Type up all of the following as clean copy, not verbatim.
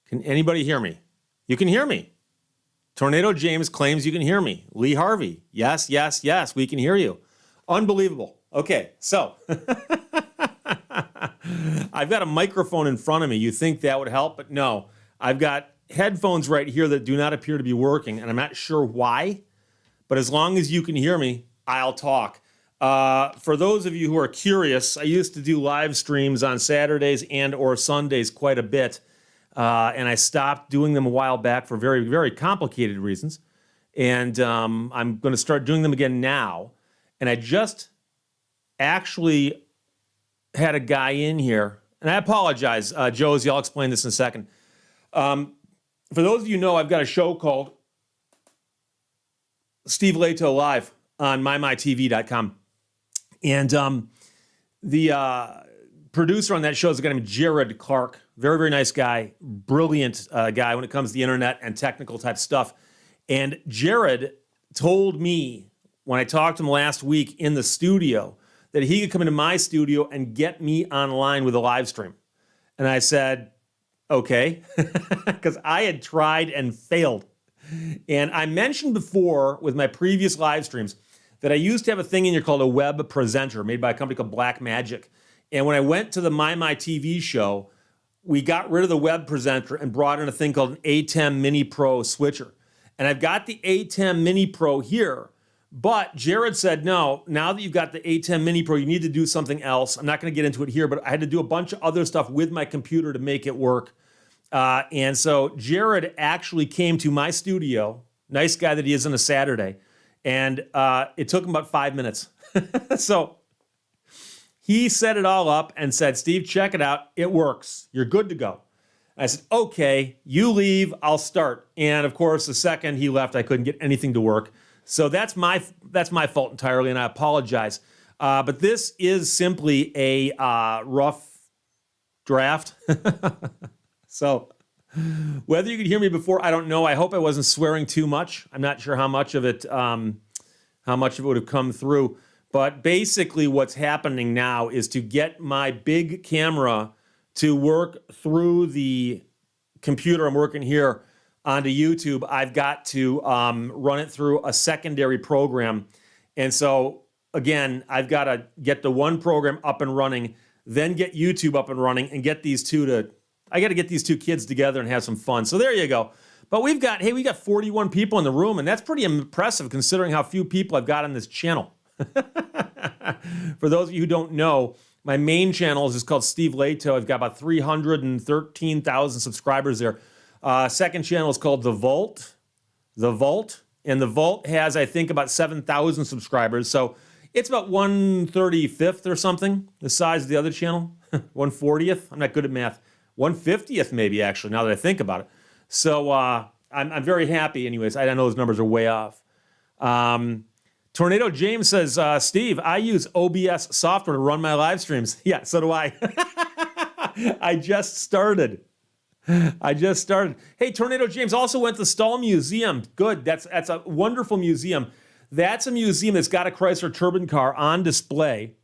Can anybody hear me? You can hear me. Tornado James claims you can hear me. Lee Harvey, yes, yes, yes, we can hear you. Unbelievable. Okay, so I've got a microphone in front of me. You think that would help, but no. I've got headphones right here that do not appear to be working, and I'm not sure why, but as long as you can hear me, I'll talk. For those of you who are curious, I used to do live streams on Saturdays and or Sundays quite a bit, and I stopped doing them a while back for very, very complicated reasons, and I'm going to start doing them again now, and I just actually had a guy in here, and I apologize, Josie, I'll explain this in a second. For those of you who know, I've got a show called Steve Lehto Live on mymytv.com. And the producer on that show is a guy named Jared Clark. Very, very nice guy. Brilliant guy when it comes to the internet and technical type stuff. And Jared told me when I talked to him last week in the studio that he could come into my studio and get me online with a live stream. And I said, okay, because I had tried and failed. And I mentioned before with my previous live streams that I used to have a thing in here called a web presenter made by a company called Black Magic. And when I went to the My TV show, we got rid of the web presenter and brought in a thing called an A10 Mini Pro switcher. And I've got the A10 Mini Pro here, but Jared said, no, now that you've got the A10 Mini Pro, you need to do something else. I'm not going to get into it here, but I had to do a bunch of other stuff with my computer to make it work. And so Jared actually came to my studio, nice guy that he is on a Saturday, and it took him about 5 minutes. So he set it all up and said, Steve, check it out. It works. You're good to go. And I said, okay, you leave, I'll start. And of course, the second he left, I couldn't get anything to work. So that's my fault entirely, and I apologize. But this is simply a rough draft. So whether you could hear me before, I don't know. I hope I wasn't swearing too much. I'm not sure how much of it would have come through. But basically what's happening now is to get my big camera to work through the computer I'm working here onto YouTube. I've got to run it through a secondary program. And so, again, I've got to get the one program up and running, then get YouTube up and running, and get these two I got to get these two kids together and have some fun. So there you go. But we got 41 people in the room, and that's pretty impressive considering how few people I've got on this channel. For those of you who don't know, my main channel is called Steve Lehto. I've got about 313,000 subscribers there. Second channel is called The Vault. And The Vault has, I think, about 7,000 subscribers. So it's about 135th or something, the size of the other channel. 140th? I'm not good at math. 150th maybe, actually, now that I think about it. So I'm very happy anyways. I know those numbers are way off. Tornado James says, Steve, I use OBS software to run my live streams. Yeah, so do I. I just started. Hey, Tornado James also went to the Stahl Museum. Good, that's a wonderful museum. That's a museum that's got a Chrysler Turbine car on display.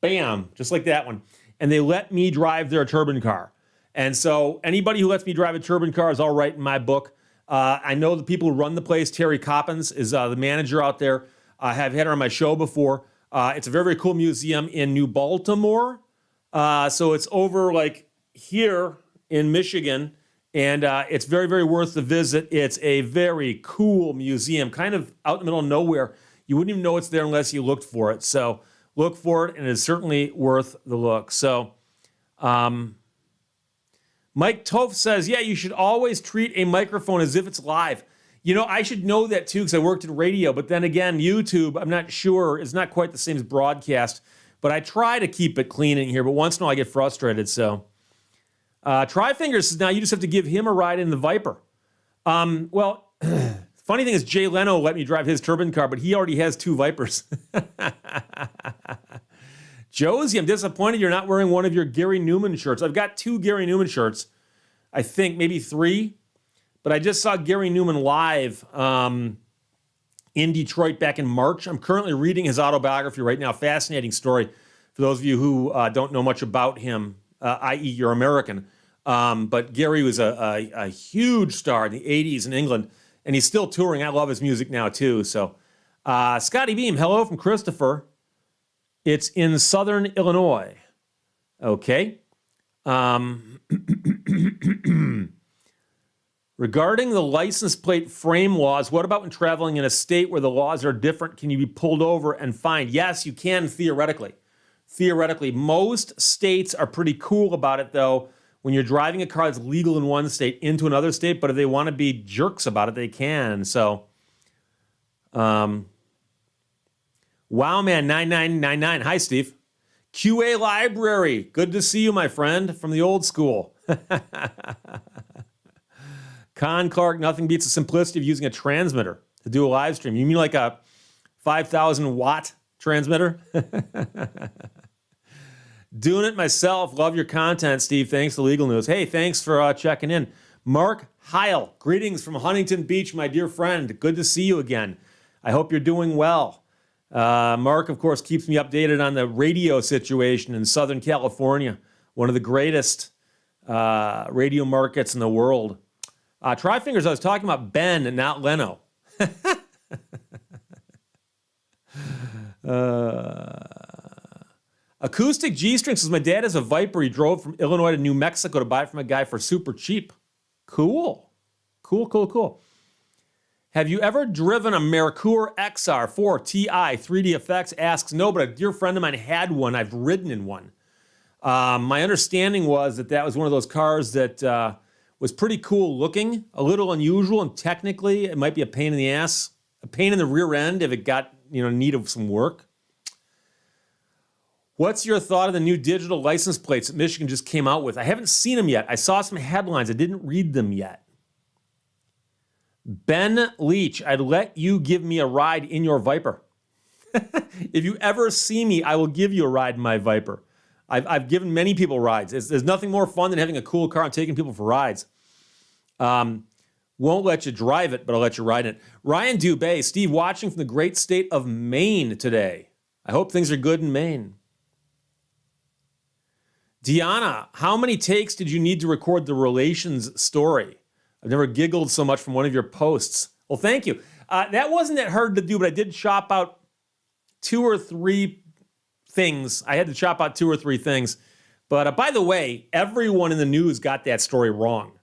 Bam, just like that one. And they let me drive their turbine car. And so anybody who lets me drive a turbine car is all right in my book. I know the people who run the place. Terry Coppins is the manager out there. I have had her on my show before. It's a very, very cool museum in New Baltimore. So it's over like here in Michigan, and it's very, very worth the visit. It's a very cool museum, kind of out in the middle of nowhere. You wouldn't even know it's there unless you looked for it. So look for it, and it's certainly worth the look. So Mike Toth says, yeah, you should always treat a microphone as if it's live. You know, I should know that too because I worked in radio. But then again, YouTube, I'm not sure, is not quite the same as broadcast. But I try to keep it clean in here. But once in a while, I get frustrated. So Tryfingers says, now you just have to give him a ride in the Viper. Well, funny thing is Jay Leno let me drive his turbine car, but he already has 2 Vipers. Josie, I'm disappointed you're not wearing one of your Gary Newman shirts. I've got 2 Gary Newman shirts. I think maybe 3. But I just saw Gary Newman live in Detroit back in March. I'm currently reading his autobiography right now. Fascinating story for those of you who don't know much about him, i.e. you're American. But Gary was a huge star in the 80s in England, and he's still touring. I love his music now, too. So, Scotty Beam, hello from Christopher. It's in southern Illinois. Okay. Regarding the license plate frame laws, what about when traveling in a state where the laws are different? Can you be pulled over and fined? Yes, you can theoretically. Theoretically, most states are pretty cool about it, though, when you're driving a car that's legal in one state into another state, but if they want to be jerks about it, they can. So, Wowman 9999. Hi, Steve. QA Library. Good to see you, my friend, from the old school. Con Clark, nothing beats the simplicity of using a transmitter to do a live stream. You mean like a 5,000 watt transmitter? Doing it myself. Love your content, Steve. Thanks to Legal News. Hey, thanks for checking in. Mark Heil, greetings from Huntington Beach, my dear friend. Good to see you again. I hope you're doing well. Mark, of course, keeps me updated on the radio situation in Southern California, one of the greatest radio markets in the world. Tri-Fingers, I was talking about Ben and not Leno. Acoustic G-String says, my dad has a Viper. He drove from Illinois to New Mexico to buy it from a guy for super cheap. Cool. Cool. Have you ever driven a Mercure XR4 Ti 3D Effects? Asks, no, but a dear friend of mine had one. I've ridden in one. My understanding was that was one of those cars that was pretty cool looking, a little unusual, and technically it might be a pain in the ass, a pain in the rear end if it got, need of some work. What's your thought of the new digital license plates that Michigan just came out with? I haven't seen them yet. I saw some headlines. I didn't read them yet. Ben Leach, I'd let you give me a ride in your Viper. If you ever see me, I will give you a ride in my Viper. I've given many people rides. There's nothing more fun than having a cool car and taking people for rides. Won't let you drive it, but I'll let you ride it. Ryan Dubay, Steve, watching from the great state of Maine today. I hope things are good in Maine. Deanna, how many takes did you need to record the relations story? I've never giggled so much from one of your posts. Well, thank you. That wasn't that hard to do, but I did chop out 2 or 3 things. I had to chop out 2 or 3 things. But by the way, everyone in the news got that story wrong.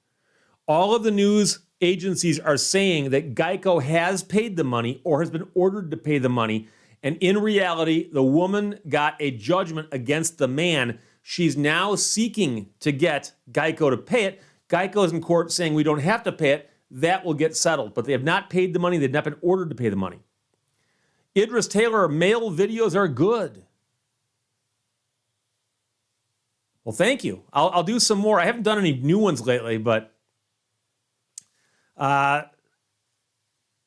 All of the news agencies are saying that Geico has paid the money or has been ordered to pay the money. And in reality, the woman got a judgment against the man. She's now seeking to get Geico to pay it. Geico's in court saying we don't have to pay it. That will get settled. But they have not paid the money. They've not been ordered to pay the money. Idris Taylor, male videos are good. Well, thank you. I'll do some more. I haven't done any new ones lately, but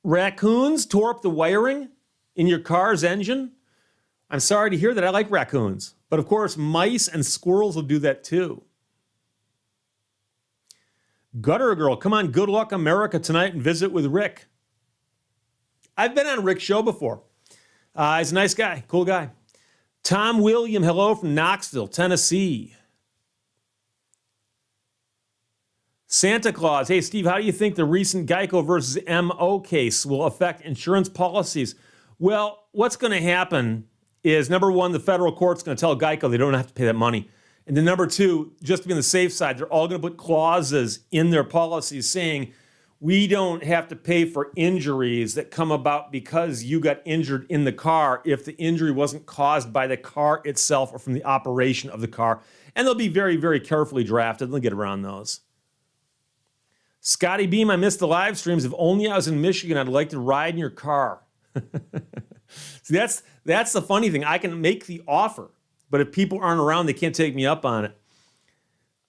raccoons tore up the wiring in your car's engine. I'm sorry to hear that. I like raccoons. But of course, mice and squirrels will do that too. Gutter Girl, come on, Good Luck America tonight and visit with Rick. I've been on Rick's show before. He's a nice guy, cool guy. Tom William, hello from Knoxville, Tennessee. Santa Claus, hey Steve, how do you think the recent Geico versus MO case will affect insurance policies? Well, what's going to happen is, number one, the federal court's going to tell Geico they don't have to pay that money. And then number two, just to be on the safe side, they're all going to put clauses in their policies saying, we don't have to pay for injuries that come about because you got injured in the car if the injury wasn't caused by the car itself or from the operation of the car. And they'll be very, very carefully drafted. They'll get around those. Scotty Beam, I missed the live streams. If only I was in Michigan, I'd like to ride in your car. See, that's the funny thing. I can make the offer, but if people aren't around, they can't take me up on it.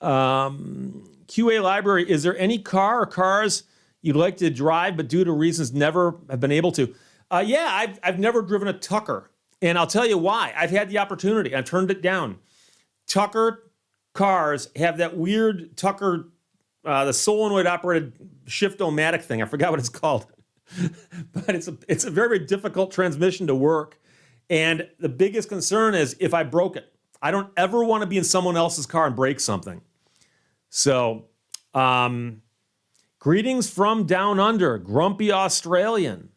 QA Library, is there any car or cars you'd like to drive, but due to reasons never have been able to? Yeah, I've never driven a Tucker, and I'll tell you why. I've had the opportunity. I've turned it down. Tucker cars have that weird Tucker, the solenoid-operated shift-o-matic thing. I forgot what it's called. But it's a very, very difficult transmission to work. And the biggest concern is if I broke it. I don't ever want to be in someone else's car and break something. So, greetings from down under, grumpy Australian.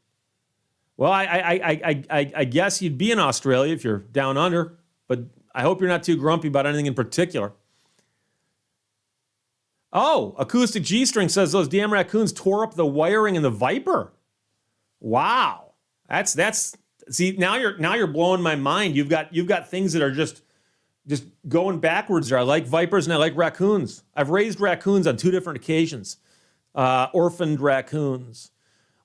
Well, I guess you'd be in Australia if you're down under, but I hope you're not too grumpy about anything in particular. Oh, Acoustic G-String says those damn raccoons tore up the wiring in the Viper. Wow, that's. See, now you're blowing my mind. You've got things that are just going backwards there. I like vipers and I like raccoons. I've raised raccoons on 2 different occasions. Orphaned raccoons.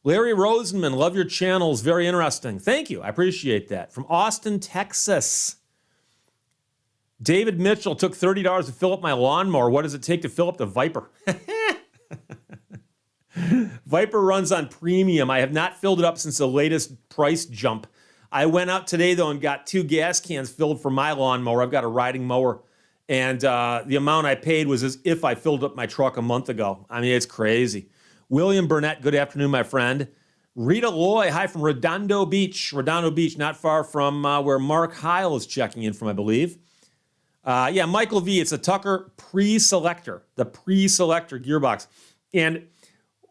Larry Rosenman, love your channels. Very interesting. Thank you. I appreciate that. From Austin, Texas. David Mitchell took $30 to fill up my lawnmower. What does it take to fill up the Viper? Viper runs on premium. I have not filled it up since the latest price jump. I went out today, though, and got 2 gas cans filled for my lawnmower. I've got a riding mower. And the amount I paid was as if I filled up my truck a month ago. I mean, it's crazy. William Burnett, good afternoon, my friend. Rita Loy, hi from Redondo Beach. Redondo Beach, not far from where Mark Heil is checking in from, I believe. Yeah, Michael V, it's a Tucker pre-selector, the pre-selector gearbox. And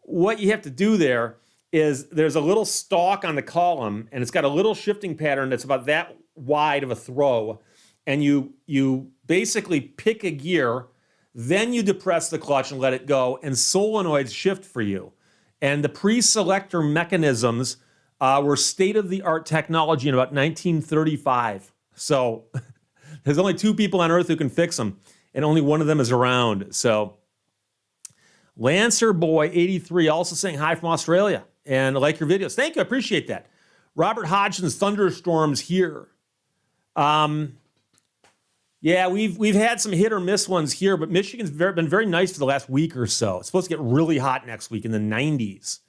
what you have to do there is there's a little stalk on the column, and it's got a little shifting pattern that's about that wide of a throw. And you basically pick a gear, then you depress the clutch and let it go, and solenoids shift for you. And the pre-selector mechanisms were state-of-the-art technology in about 1935. So there's only 2 people on Earth who can fix them, and only one of them is around. So Lancer Boy 83 also saying hi from Australia, and I like your videos. Thank you, I appreciate that. Robert Hodgson's thunderstorms here. Yeah, we've had some hit or miss ones here, but Michigan's been very nice for the last week or so. It's supposed to get really hot next week in the 90s.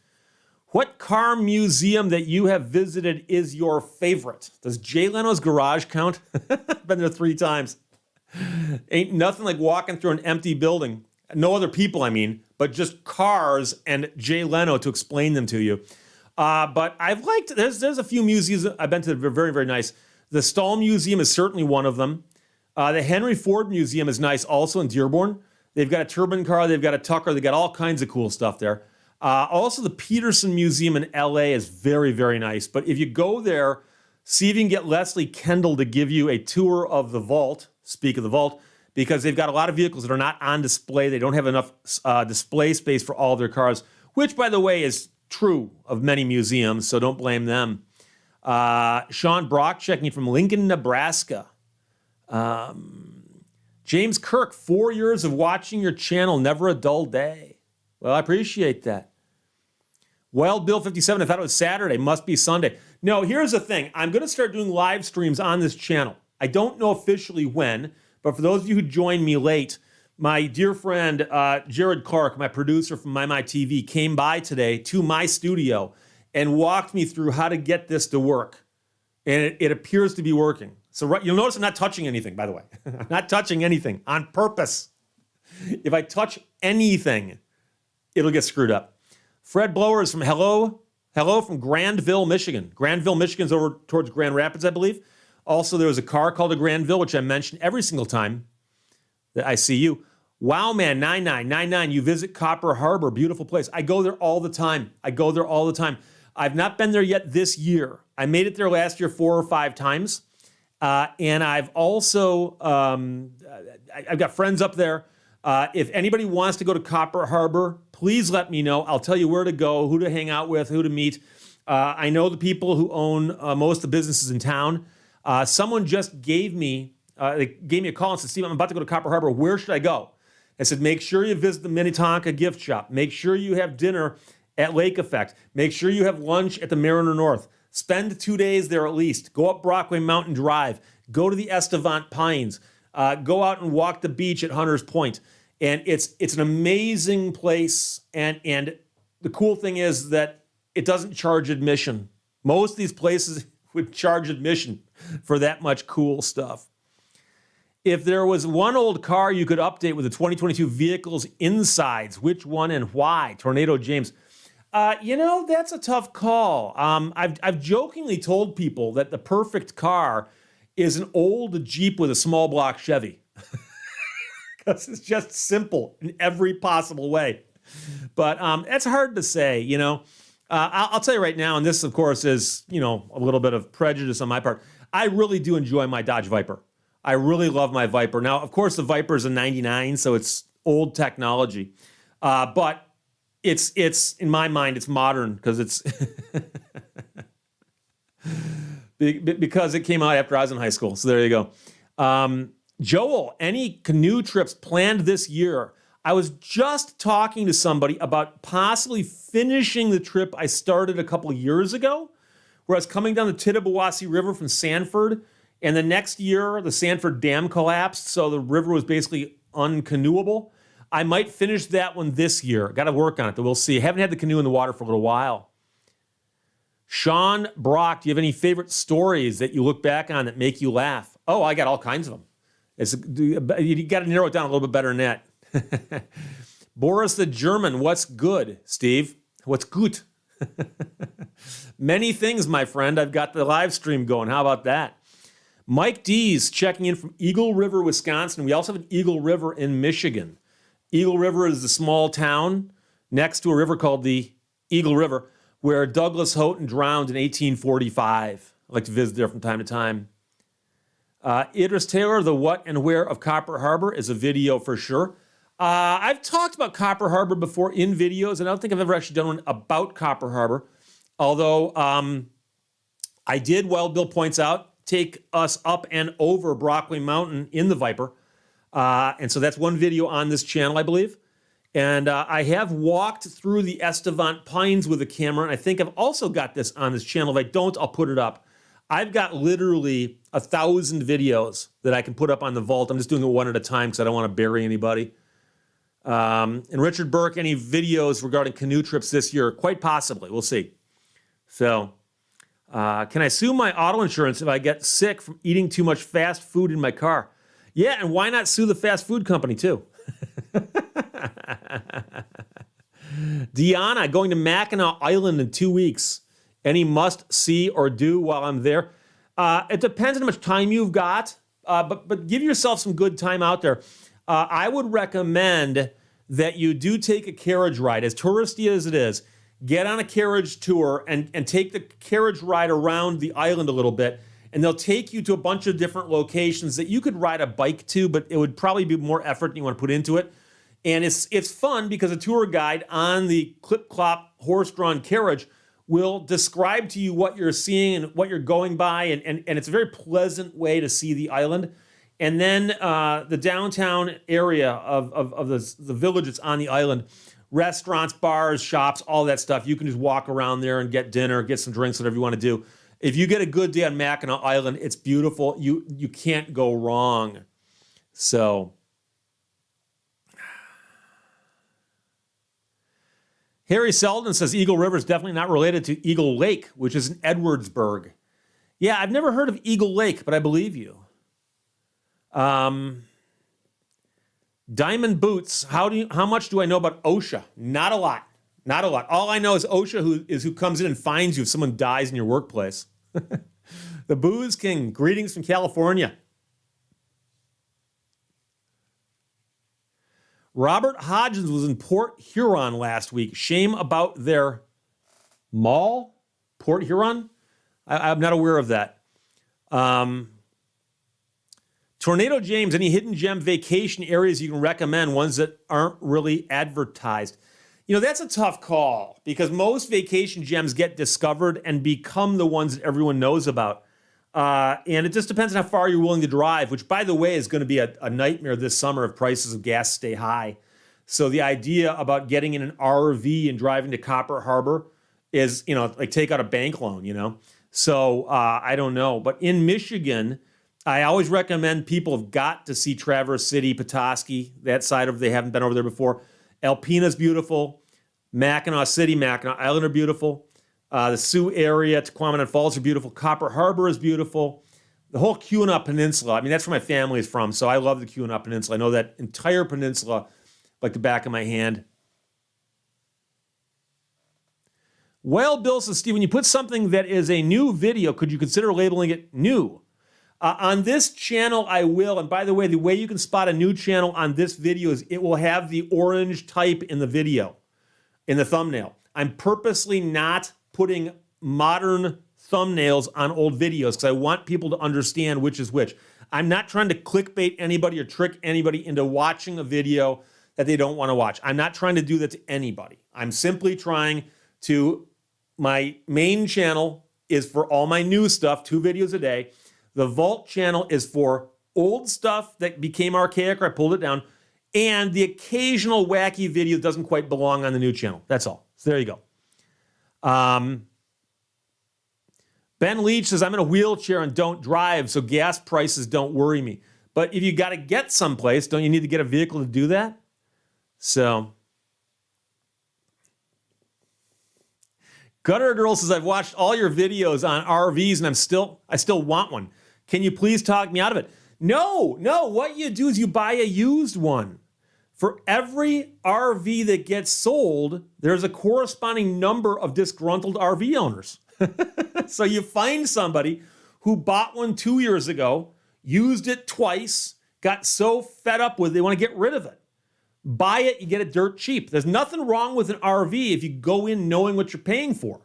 What car museum that you have visited is your favorite? Does Jay Leno's garage count? Been there 3 times. Ain't nothing like walking through an empty building. No other people, I mean, but just cars and Jay Leno to explain them to you. But I've liked, there's a few museums I've been to that are very, very nice. The Stahl Museum is certainly one of them. The Henry Ford Museum is nice also in Dearborn. They've got a turbine car, they've got a Tucker, they've got all kinds of cool stuff there. Also, the Peterson Museum in LA is very, very nice. But if you go there, see if you can get Leslie Kendall to give you a tour of the vault, speak of the vault, because they've got a lot of vehicles that are not on display. They don't have enough display space for all their cars, which, by the way, is true of many museums, so don't blame them. Sean Brock checking in from Lincoln, Nebraska. James Kirk, 4 years of watching your channel, never a dull day. Well, I appreciate that. Wild Bill 57, I thought it was Saturday, must be Sunday. No, here's the thing. I'm going to start doing live streams on this channel. I don't know officially when, but for those of you who joined me late, my dear friend Jared Clark, my producer from MyTV, came by today to my studio and walked me through how to get this to work. And it appears to be working. So you'll notice I'm not touching anything, by the way. I'm not touching anything on purpose. If I touch anything, it'll get screwed up. Fred Blower is from hello from Grandville, Michigan. Grandville, Michigan's over towards Grand Rapids, I believe. Also, there was a car called a Grandville, which I mention every single time that I see you. Wowman 9999, you visit Copper Harbor, beautiful place. I go there all the time. I've not been there yet this year. I made it there last year 4 or 5 times. And I've also, I've got friends up there. If anybody wants to go to Copper Harbor, please let me know. I'll tell you where to go, who to hang out with, who to meet. I know the people who own most of the businesses in town. Someone just gave me a call and said, Steve, I'm about to go to Copper Harbor. Where should I go? I said, make sure you visit the Minnetonka gift shop. Make sure you have dinner at Lake Effect. Make sure you have lunch at the Mariner North. Spend 2 days there at least. Go up Brockway Mountain Drive. Go to the Estevant Pines. Go out and walk the beach at Hunters Point. And it's an amazing place. And the cool thing is that it doesn't charge admission. Most of these places would charge admission for that much cool stuff. If there was one old car you could update with the 2022 vehicle's insides, which one and why? Tornado James. That's a tough call. I've jokingly told people that the perfect car is an old Jeep with a small block Chevy. because it's just simple in every possible way. But it's hard to say, you know. I'll tell you right now, and this, of course, is, you know, a little bit of prejudice on my part. I really do enjoy my Dodge Viper. I really love my Viper. Now, of course, the Viper is a 99, so it's old technology. But it's in my mind, it's modern because it's because it came out after I was in high school. So there you go. Joel, any canoe trips planned this year? I was just talking to somebody about possibly finishing the trip I started a couple of years ago, where I was coming down the Tittabawassee River from Sanford, and the next year the Sanford Dam collapsed, so the river was basically uncanoeable. I might finish that one this year. Got to work on it, but we'll see. I haven't had the canoe in the water for a little while. Sean Brock, do you have any favorite stories that you look back on that make you laugh? Oh, I got all kinds of them. You got to narrow it down a little bit better than that. Boris the German, what's good, Steve? What's good? Many things, my friend. I've got the live stream going. How about that? Mike Dees checking in from Eagle River, Wisconsin. We also have an Eagle River in Michigan. Eagle River is a small town next to a river called the Eagle River, where Douglas Houghton drowned in 1845. I like to visit there from time to time. Idris Taylor, the what and where of Copper Harbor is a video for sure. I've talked about Copper Harbor before in videos, and I don't think I've ever actually done one about Copper Harbor. Although I did, Wild Bill points out, take us up and over Brockway Mountain in the Viper. And so that's one video on this channel, I believe. And I have walked through the Estevant Pines with a camera, and I think I've also got this on this channel. If I don't, I'll put it up. I've got literally 1,000 videos that I can put up on the vault. I'm just doing it one at a time because I don't want to bury anybody. And Richard Burke, any videos regarding canoe trips this year? Quite possibly. We'll see. So, can I sue my auto insurance if I get sick from eating too much fast food in my car? Yeah, and why not sue the fast food company too? Deanna, going to Mackinac Island in 2 weeks. Any must see or do while I'm there? It depends on how much time you've got, but give yourself some good time out there. I would recommend that you do take a carriage ride. As touristy as it is, get on a carriage tour and take the carriage ride around the island a little bit, and they'll take you to a bunch of different locations that you could ride a bike to, but it would probably be more effort than you want to put into it. And it's fun because a tour guide on the clip-clop horse-drawn carriage will describe to you what you're seeing and what you're going by, and it's a very pleasant way to see the island. And then the downtown area of the village that's on the island, restaurants, bars, shops, all that stuff. You can just walk around there and get dinner, get some drinks, whatever you want to do. If you get a good day on Mackinac Island, it's beautiful. You can't go wrong. So, Harry Selden says Eagle River is definitely not related to Eagle Lake, which is in Edwardsburg. Yeah, I've never heard of Eagle Lake, but I believe you. Diamond Boots, how much do I know about OSHA? Not a lot. Not a lot. All I know is OSHA who comes in and finds you if someone dies in your workplace. The Booze King, greetings from California. Robert Hodgins was in Port Huron last week. Shame about their mall? Port Huron? I'm not aware of that. Tornado James, any hidden gem vacation areas you can recommend, ones that aren't really advertised? You know, that's a tough call because most vacation gems get discovered and become the ones that everyone knows about. And it just depends on how far you're willing to drive, which, by the way, is going to be a nightmare this summer if prices of gas stay high. So the idea about getting in an RV and driving to Copper Harbor is, you know, like take out a bank loan, you know. So I don't know. But in Michigan, I always recommend people have got to see Traverse City, Petoskey, that side of, they haven't been over there before. Alpena's beautiful. Mackinac City, Mackinac Island are beautiful. The Sioux area, Tequamanet Falls are beautiful. Copper Harbor is beautiful. The whole Keweenaw Peninsula, I mean, that's where my family is from, so I love the Keweenaw Peninsula. I know that entire peninsula like the back of my hand. Well, Bill says, Steve, when you put something that is a new video, could you consider labeling it new? On this channel, I will. And by the way you can spot a new channel on this video is it will have the orange type in the video, in the thumbnail. I'm purposely not putting modern thumbnails on old videos because I want people to understand which is which. I'm not trying to clickbait anybody or trick anybody into watching a video that they don't want to watch. I'm not trying to do that to anybody. I'm simply trying to, my main channel is for all my new stuff, 2 videos a day. The Vault channel is for old stuff that became archaic or I pulled it down. And the occasional wacky video doesn't quite belong on the new channel. That's all. So there you go. Ben Leach says, I'm in a wheelchair and don't drive, so gas prices don't worry me. But if you got to get someplace, don't you need to get a vehicle to do that? So, Gutter Girl says, I've watched all your videos on RVs and I still want one. Can you please talk me out of it? No, what you do is you buy a used one. For every RV that gets sold, there's a corresponding number of disgruntled RV owners. So you find somebody who bought one 2 years ago, used it twice, got so fed up with it, they want to get rid of it. Buy it, you get it dirt cheap. There's nothing wrong with an RV if you go in knowing what you're paying for.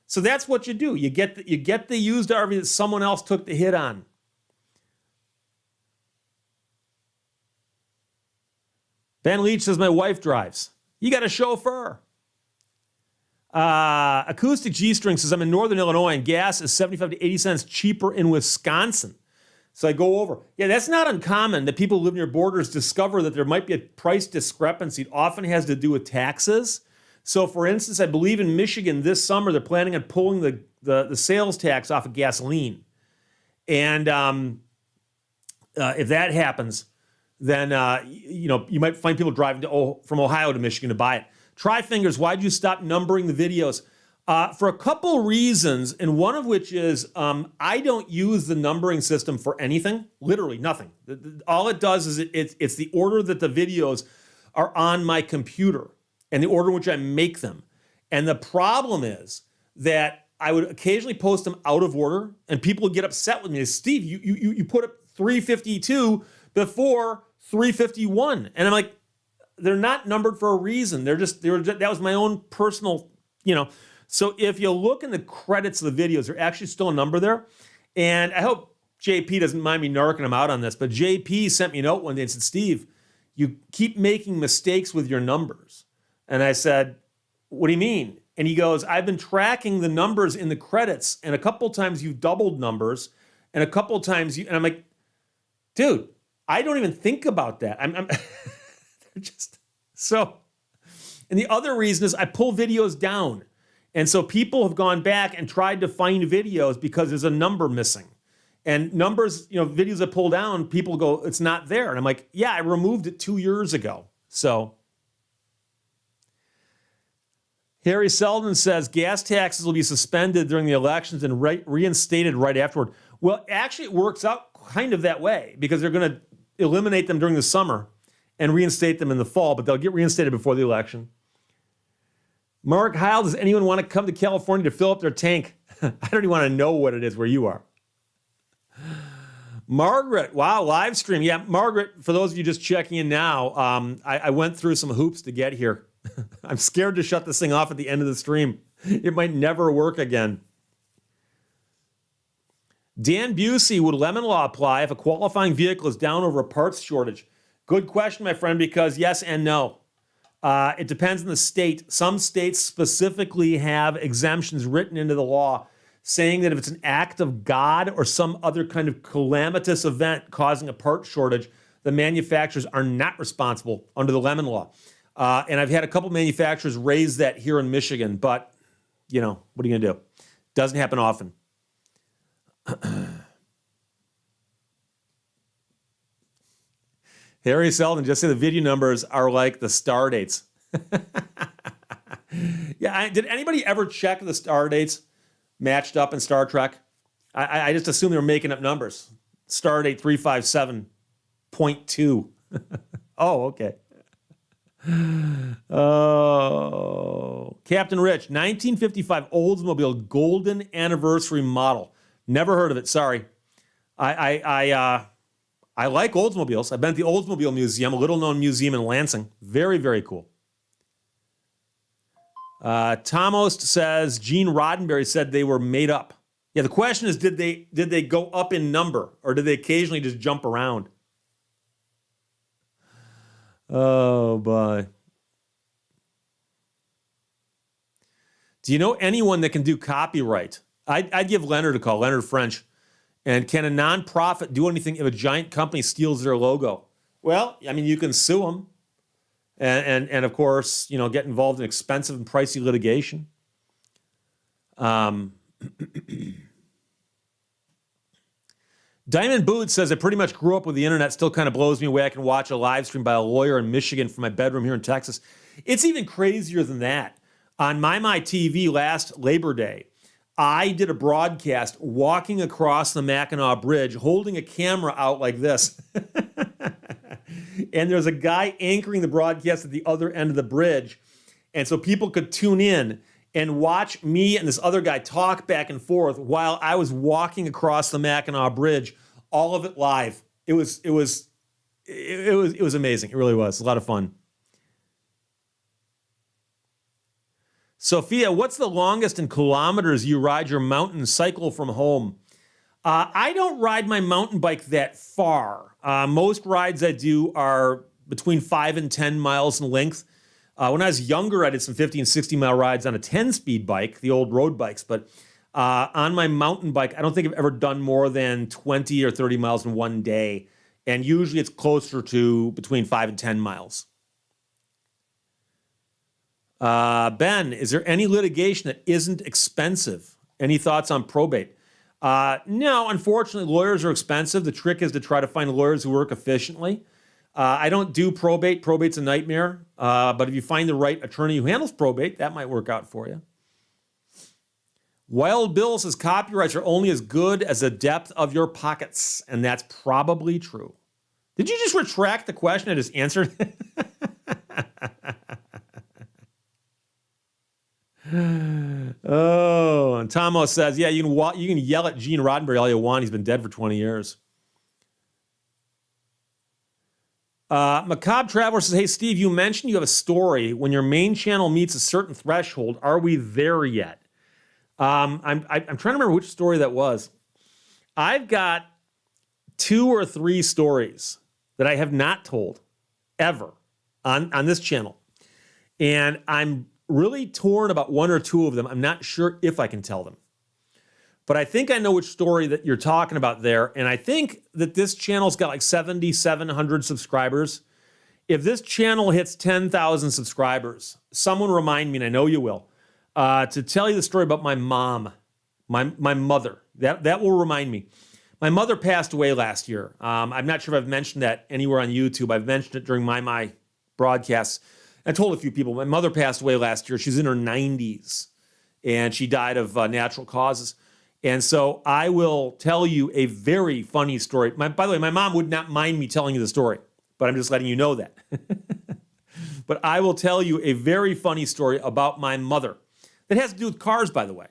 So that's what you do. You get the used RV that someone else took the hit on. Ben Leach says, my wife drives. You got a chauffeur. Acoustic G-String says, I'm in Northern Illinois and gas is 75 to 80 cents cheaper in Wisconsin. So I go over. Yeah, that's not uncommon that people who live near borders discover that there might be a price discrepancy. It often has to do with taxes. So for instance, I believe in Michigan this summer, they're planning on pulling the sales tax off of gasoline. And if that happens, then you might find people driving from Ohio to Michigan to buy it. Try-Fingers, why'd you stop numbering the videos? For a couple reasons, and one of which is I don't use the numbering system for anything, literally nothing. All it does is it's the order that the videos are on my computer and the order in which I make them. And the problem is that I would occasionally post them out of order and people would get upset with me. Steve, you put up 352 before 351. And I'm like, they're not numbered for a reason. That was my own personal, So if you look in the credits of the videos, there's actually still a number there. And I hope JP doesn't mind me narking him out on this, but JP sent me a note one day and said, Steve, you keep making mistakes with your numbers. And I said, what do you mean? And he goes, I've been tracking the numbers in the credits, and a couple times you've doubled numbers, and a couple times and I'm like, dude, I don't even think about that. I'm just so. And the other reason is I pull videos down. And so people have gone back and tried to find videos because there's a number missing. And numbers, videos I pull down, people go, it's not there. And I'm like, yeah, I removed it 2 years ago. So Harry Selden says gas taxes will be suspended during the elections and reinstated right afterward. Well, actually, it works out kind of that way because they're going to eliminate them during the summer and reinstate them in the fall, but they'll get reinstated before the election. Mark Heil, does anyone want to come to California to fill up their tank? I don't even want to know what it is where you are. Margaret, wow, live stream. Yeah, Margaret, for those of you just checking in now, I went through some hoops to get here. I'm scared to shut this thing off at the end of the stream. It might never work again. Dan Busey, would lemon law apply if a qualifying vehicle is down over a parts shortage? Good question, my friend, because yes and no. It depends on the state. Some states specifically have exemptions written into the law saying that if it's an act of God or some other kind of calamitous event causing a part shortage, the manufacturers are not responsible under the lemon law. And I've had a couple manufacturers raise that here in Michigan, but, what are you going to do? Doesn't happen often. Harry Selden just said the video numbers are like the star dates. Yeah, did anybody ever check the star dates matched up in Star Trek? I just assume they were making up numbers. Star date 357.2. Oh, okay. Oh, Captain Rich, 1955 Oldsmobile Golden Anniversary model. Never heard of it, sorry. I like Oldsmobiles. I've been at the Oldsmobile Museum, a little-known museum in Lansing. Very, very cool. Tomost says Gene Roddenberry said they were made up. Yeah, the question is, did they go up in number, or did they occasionally just jump around? Oh, boy. Do you know anyone that can do copyright? I'd give Leonard a call, Leonard French. And can a nonprofit do anything if a giant company steals their logo? Well, I mean, you can sue them. And of course, get involved in expensive and pricey litigation. Diamond Boot says, I pretty much grew up with the internet. Still kind of blows me away. I can watch a live stream by a lawyer in Michigan from my bedroom here in Texas. It's even crazier than that. On My TV last Labor Day, I did a broadcast walking across the Mackinac Bridge, holding a camera out like this. And there's a guy anchoring the broadcast at the other end of the bridge. And so people could tune in and watch me and this other guy talk back and forth while I was walking across the Mackinac Bridge, all of it live. It was amazing. It really was. A lot of fun. Sophia, what's the longest in kilometers you ride your mountain cycle from home? I don't ride my mountain bike that far. Most rides I do are between 5 and 10 miles in length. When I was younger, I did some 50 and 60-mile rides on a 10-speed bike, the old road bikes. But on my mountain bike, I don't think I've ever done more than 20 or 30 miles in one day. And usually it's closer to between 5 and 10 miles. Ben, is there any litigation that isn't expensive? Any thoughts on probate? No, unfortunately, lawyers are expensive. The trick is to try to find lawyers who work efficiently. I don't do probate. Probate's a nightmare. But if you find the right attorney who handles probate, that might work out for you. Wild Bill says copyrights are only as good as the depth of your pockets. And that's probably true. Did you just retract the question I just answered? Oh, and Tomo says, yeah, you can yell at Gene Roddenberry all you want. He's been dead for 20 years. Macabre Traveler says, hey, Steve, you mentioned you have a story. When your main channel meets a certain threshold, are we there yet? I'm trying to remember which story that was. I've got 2 or 3 stories that I have not told ever on this channel. And I'm really torn about 1 or 2 of them. I'm not sure if I can tell them. But I think I know which story that you're talking about there. And I think that this channel's got like 7,700 subscribers. If this channel hits 10,000 subscribers, someone remind me, and I know you will, to tell you the story about my mom, my mother. That will remind me. My mother passed away last year. I'm not sure if I've mentioned that anywhere on YouTube. I've mentioned it during my broadcasts. I told a few people, my mother passed away last year. She's in her 90s, and she died of natural causes. And so I will tell you a very funny story. By the way, my mom would not mind me telling you the story, but I'm just letting you know that. But I will tell you a very funny story about my mother that has to do with cars, by the way,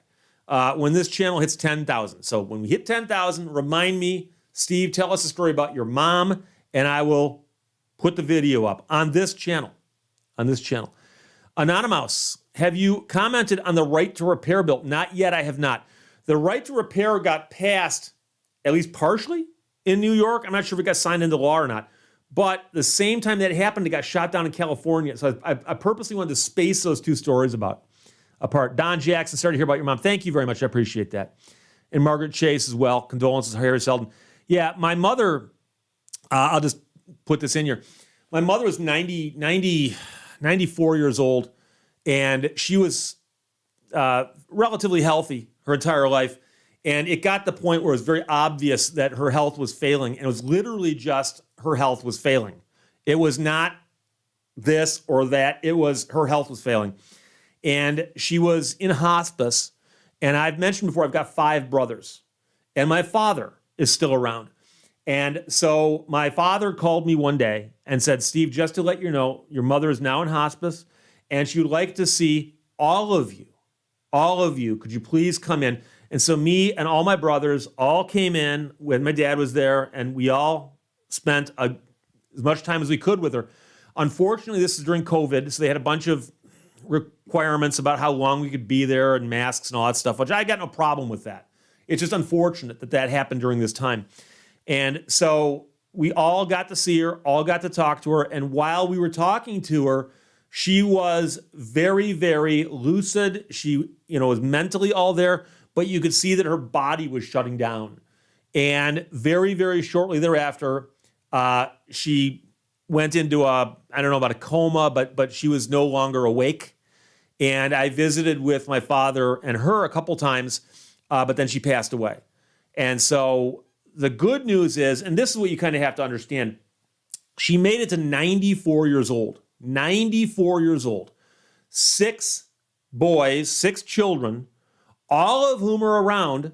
when this channel hits 10,000. So when we hit 10,000, remind me, Steve, tell us a story about your mom, and I will put the video up on this channel. Anonymous, have you commented on the right to repair bill? Not yet, I have not. The right to repair got passed, at least partially, in New York. I'm not sure if it got signed into law or not. But the same time that happened, it got shot down in California. So I purposely wanted to space those 2 stories apart. Don Jackson, sorry to hear about your mom. Thank you very much. I appreciate that. And Margaret Chase as well. Condolences, Harry Seldon. Yeah, my mother, I'll just put this in here. My mother was 94 years old, and she was relatively healthy her entire life. And it got to the point where it was very obvious that her health was failing. And it was literally just her health was failing. It was not this or that. It was her health was failing. And she was in hospice. And I've mentioned before, I've got 5 brothers. And my father is still around. And so my father called me one day and said, Steve, just to let you know, your mother is now in hospice, and she would like to see all of you. Could you please come in? And so me and all my brothers all came in when my dad was there, and we all spent as much time as we could with her. Unfortunately, this is during COVID, so they had a bunch of requirements about how long we could be there and masks and all that stuff, which I got no problem with that. It's just unfortunate that that happened during this time. And so we all got to see her, all got to talk to her. And while we were talking to her, she was very, very lucid. She, was mentally all there, but you could see that her body was shutting down. And very, very shortly thereafter, she went into I don't know about a coma, but she was no longer awake. And I visited with my father and her a couple times, but then she passed away. And so the good news is, and this is what you kind of have to understand, she made it to 94 years old. 94 years old. 6 boys, 6 children, all of whom are around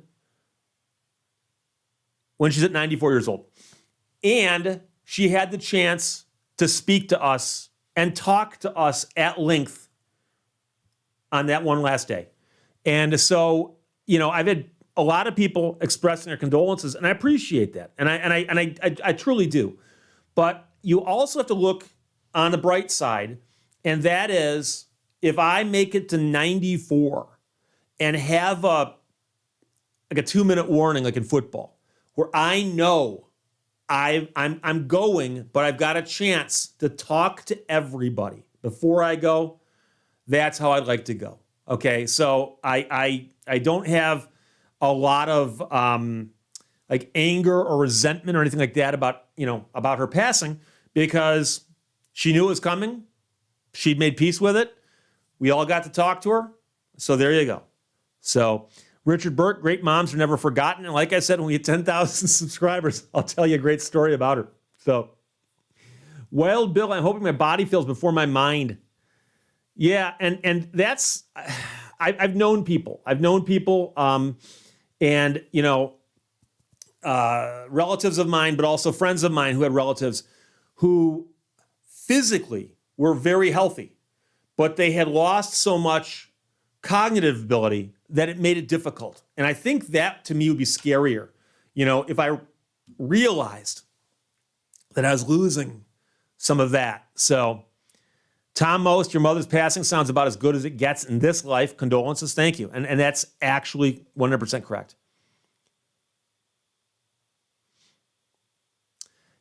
when she's at 94 years old. And she had the chance to speak to us and talk to us at length on that one last day. And so, I've had a lot of people expressing their condolences, and I appreciate that. And I truly do. But you also have to look on the bright side, and that is, if I make it to 94 and have a 2-minute warning like in football, where I know I'm going, but I've got a chance to talk to everybody before I go, that's how I'd like to go. Okay, so I don't have a lot of anger or resentment or anything like that about her passing, because she knew it was coming. She'd made peace with it. We all got to talk to her. So there you go. So Richard Burke, great moms are never forgotten. And like I said, when we hit 10,000 subscribers, I'll tell you a great story about her. So Wild Bill, I'm hoping my body feels before my mind. Yeah, and that's, I've known people. And relatives of mine, but also friends of mine who had relatives who physically were very healthy, but they had lost so much cognitive ability that it made it difficult. And I think that to me would be scarier. If I realized that I was losing some of that. So Tom Most, your mother's passing sounds about as good as it gets in this life. Condolences. Thank you. And that's actually 100% correct.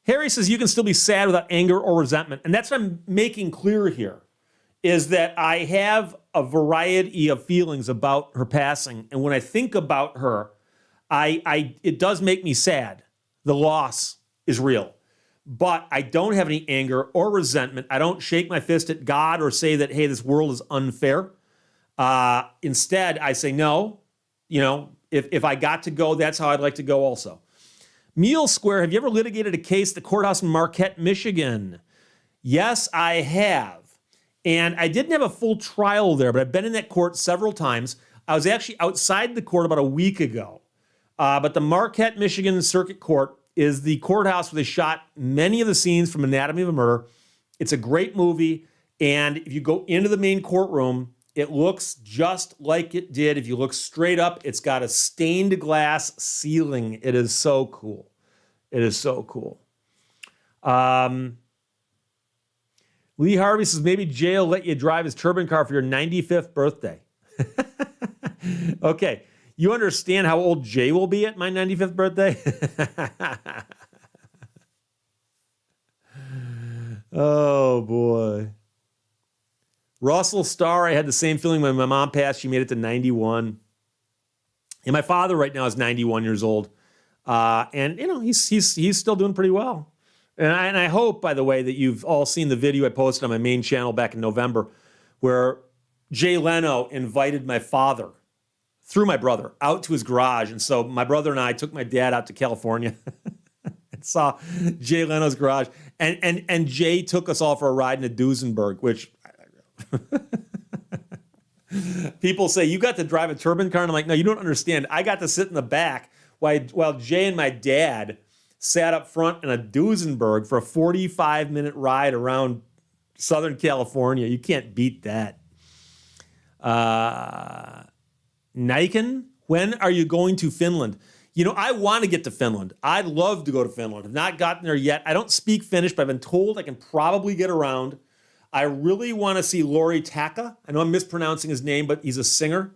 Harry says you can still be sad without anger or resentment. And that's what I'm making clear here, is that I have a variety of feelings about her passing. And when I think about her, it does make me sad. The loss is real. But I don't have any anger or resentment. I don't shake my fist at God or say that, hey, this world is unfair. Instead, I say, no, if I got to go, that's how I'd like to go also. Meal Square, have you ever litigated a case at the courthouse in Marquette, Michigan? Yes, I have. And I didn't have a full trial there, but I've been in that court several times. I was actually outside the court about a week ago. But the Marquette, Michigan Circuit Court is the courthouse where they shot many of the scenes from Anatomy of a Murder. It's a great movie. And if you go into the main courtroom, it looks just like it did. If you look straight up, it's got a stained glass ceiling. It is so cool. It is so cool. Lee Harvey says, maybe Jay will let you drive his turban car for your 95th birthday. Okay. You understand how old Jay will be at my 95th birthday? Oh, boy. Russell Starr, I had the same feeling when my mom passed. She made it to 91. And my father right now is 91 years old. And he's still doing pretty well. And I hope, by the way, that you've all seen the video I posted on my main channel back in November where Jay Leno invited my father, through my brother, out to his garage. And so my brother and I took my dad out to California and saw Jay Leno's garage. And Jay took us all for a ride in a Duesenberg, which people say, you got to drive a turban car? And I'm like, no, you don't understand. I got to sit in the back while Jay and my dad sat up front in a Duesenberg for a 45-minute ride around Southern California. You can't beat that. Niken, When are you going to Finland? You know, I want to get to Finland. I'd love to go to Finland. I've not gotten there yet. I don't speak Finnish, but I've been told I can probably get around. I really want to see Lauri Taka. I know I'm mispronouncing his name, but he's a singer.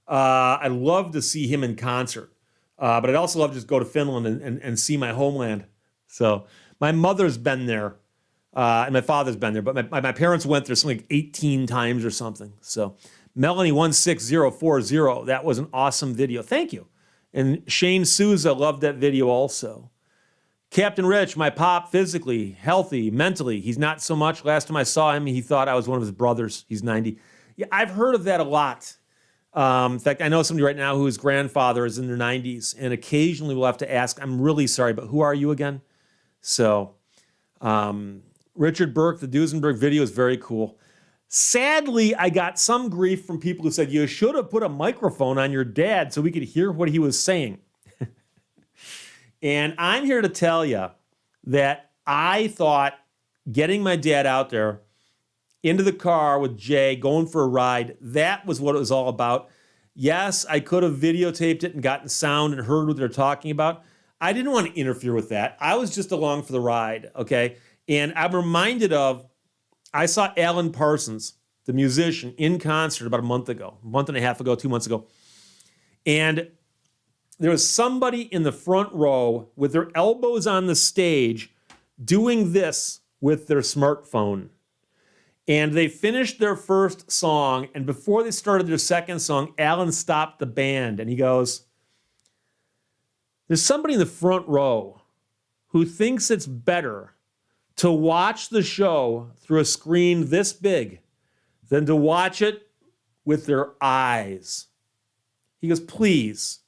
I'd love to see him in concert. But I'd also love to just go to Finland and see my homeland. So my mother's been there, and my father's been there, but my parents went there something like 18 times or something. So Melanie16040, that was an awesome video. Thank you. And Shane Souza loved that video also. Captain Rich, my pop, physically, healthy, mentally. He's not so much. Last time I saw him, he thought I was one of his brothers. He's 90. Yeah, I've heard of that a lot. In fact, I know somebody right now whose grandfather is in their 90s, and occasionally we'll have to ask, I'm really sorry, but who are you again? So, Richard Burke, the Duesenberg video is very cool. Sadly, I got some grief from people who said, you should have put a microphone on your dad so we could hear what he was saying. And I'm here to tell you that I thought getting my dad out there into the car with Jay, going for a ride, that was what it was all about. Yes, I could have videotaped it and gotten sound and heard what they're talking about. I didn't want to interfere with that. I was just along for the ride, okay? And I'm reminded of, I saw Alan Parsons, the musician, in concert about a month and a half ago, 2 months ago. And there was somebody in the front row with their elbows on the stage doing this with their smartphone. And they finished their first song, and before they started their second song, Alan stopped the band, and he goes, there's somebody in the front row who thinks it's better to watch the show through a screen this big than to watch it with their eyes. He goes, please,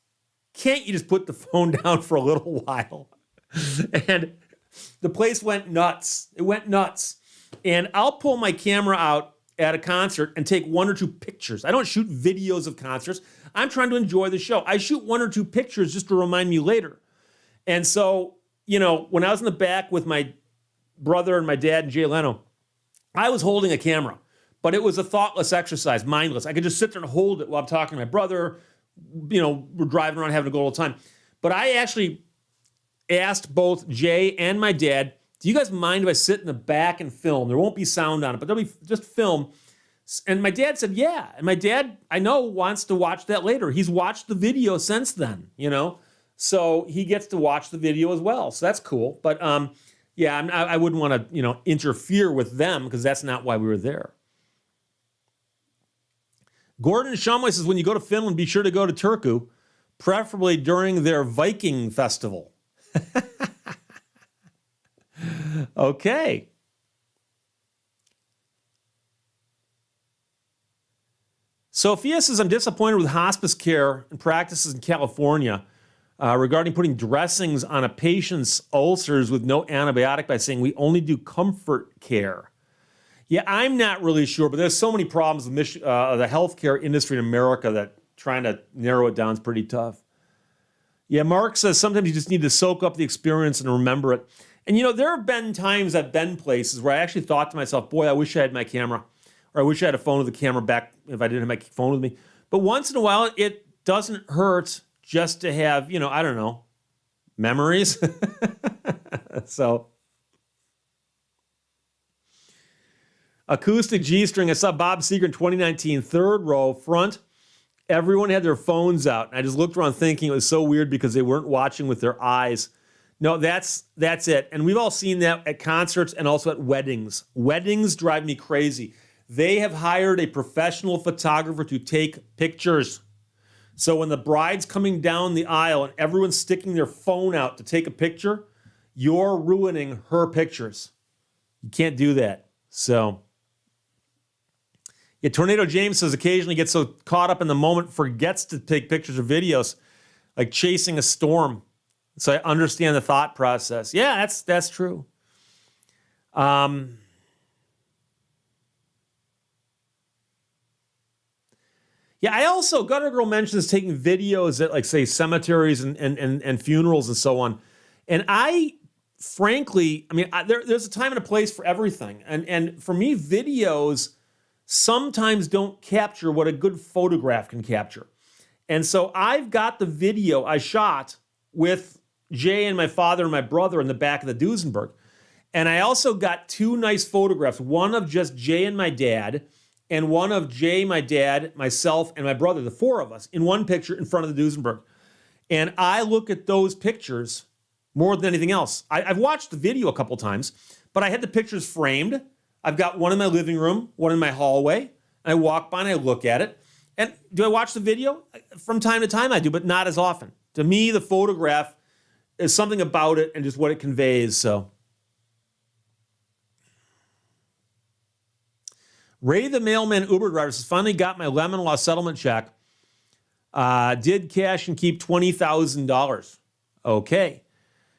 can't you just put the phone down for a little while? And the place went nuts. It went nuts. And I'll pull my camera out at a concert and take 1 or 2 pictures. I don't shoot videos of concerts. I'm trying to enjoy the show. I shoot 1 or 2 pictures just to remind me later. And so, you know, when I was in the back with my brother and my dad and Jay Leno, I was holding a camera, but it was a thoughtless exercise, mindless. I could just sit there and hold it while I'm talking to my brother. You know, we're driving around having a good old time. But I actually asked both Jay and my dad, do you guys mind if I sit in the back and film? There won't be sound on it, but there'll be just film. And my dad said, yeah. And my dad, I know, wants to watch that later. He's watched the video since then, you know? So he gets to watch the video as well. So that's cool. But yeah, I wouldn't want to, you know, interfere with them because that's not why we were there. Gordon Shumway says, when you go to Finland, be sure to go to Turku, preferably during their Viking festival. Okay. Sophia says, I'm disappointed with hospice care and practices in California regarding putting dressings on a patient's ulcers with no antibiotic by saying we only do comfort care. Yeah, I'm not really sure, but there's so many problems with the healthcare industry in America that trying to narrow it down is pretty tough. Yeah, Mark says sometimes you just need to soak up the experience and remember it. And, you know, there have been times I've been places where I actually thought to myself, boy, I wish I had my camera, or I wish I had a phone with a camera back if I didn't have my phone with me. But once in a while, it doesn't hurt just to have, you know, I don't know, memories. So, acoustic G-string. I saw Bob Seger in 2019, third row, front. Everyone had their phones out. And I just looked around thinking it was so weird because they weren't watching with their eyes. No, that's it. And we've all seen that at concerts and also at weddings. Weddings drive me crazy. They have hired a professional photographer to take pictures. So when the bride's coming down the aisle and everyone's sticking their phone out to take a picture, you're ruining her pictures. You can't do that. So, yeah, Tornado James says occasionally gets so caught up in the moment, forgets to take pictures or videos, like chasing a storm. So I understand the thought process. Yeah, that's true. Yeah, I also, Gutter Girl mentions taking videos at, like, say, cemeteries and funerals and so on. And I, frankly, I mean, there's a time and a place for everything. And for me, videos sometimes don't capture what a good photograph can capture. And so I've got the video I shot with Jay and my father and my brother in the back of the Duesenberg. And I also got 2 nice photographs, one of just Jay and my dad, and one of Jay, my dad, myself, and my brother, the 4 of us, in one picture in front of the Duesenberg. And I look at those pictures more than anything else. I've watched the video a couple times, but I had the pictures framed. I've got one in my living room, one in my hallway. And I walk by and I look at it. And do I watch the video? From time to time I do, but not as often. To me, the photograph is something about it and just what it conveys, so. Ray the Mailman Uber driver says, finally got my lemon law settlement check. Did cash and keep $20,000. Okay.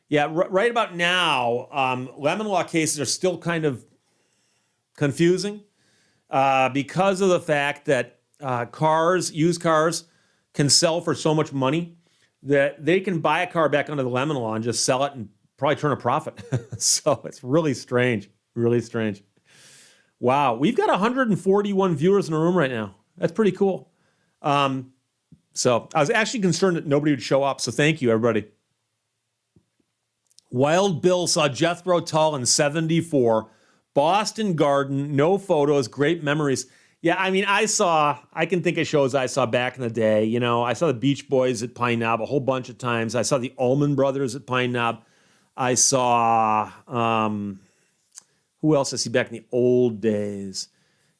Yeah, right about now, lemon law cases are still kind of confusing because of the fact that used cars, can sell for so much money that they can buy a car back under the lemon law and just sell it and probably turn a profit. So it's really strange, really strange. Wow, we've got 141 viewers in the room right now. That's pretty cool. So I was actually concerned that nobody would show up, so thank you, everybody. Wild Bill saw Jethro Tull in 74. Boston Garden, no photos, great memories. Yeah, I mean, I can think of shows I saw back in the day. You know, I saw the Beach Boys at Pine Knob a whole bunch of times. I saw the Allman Brothers at Pine Knob. I saw, who else I see back in the old days?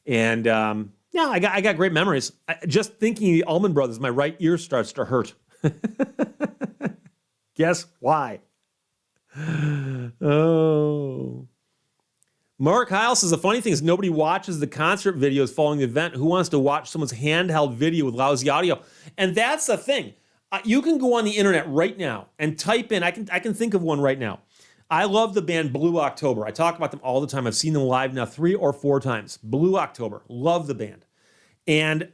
And yeah, I got great memories. Just thinking of the Allman Brothers, my right ear starts to hurt. Guess why? Oh. Mark Heil says, the funny thing is nobody watches the concert videos following the event. Who wants to watch someone's handheld video with lousy audio? And that's the thing. You can go on the internet right now and type in, I can think of one right now. I love the band Blue October. I talk about them all the time. I've seen them live now 3 or 4 times. Blue October. Love the band. And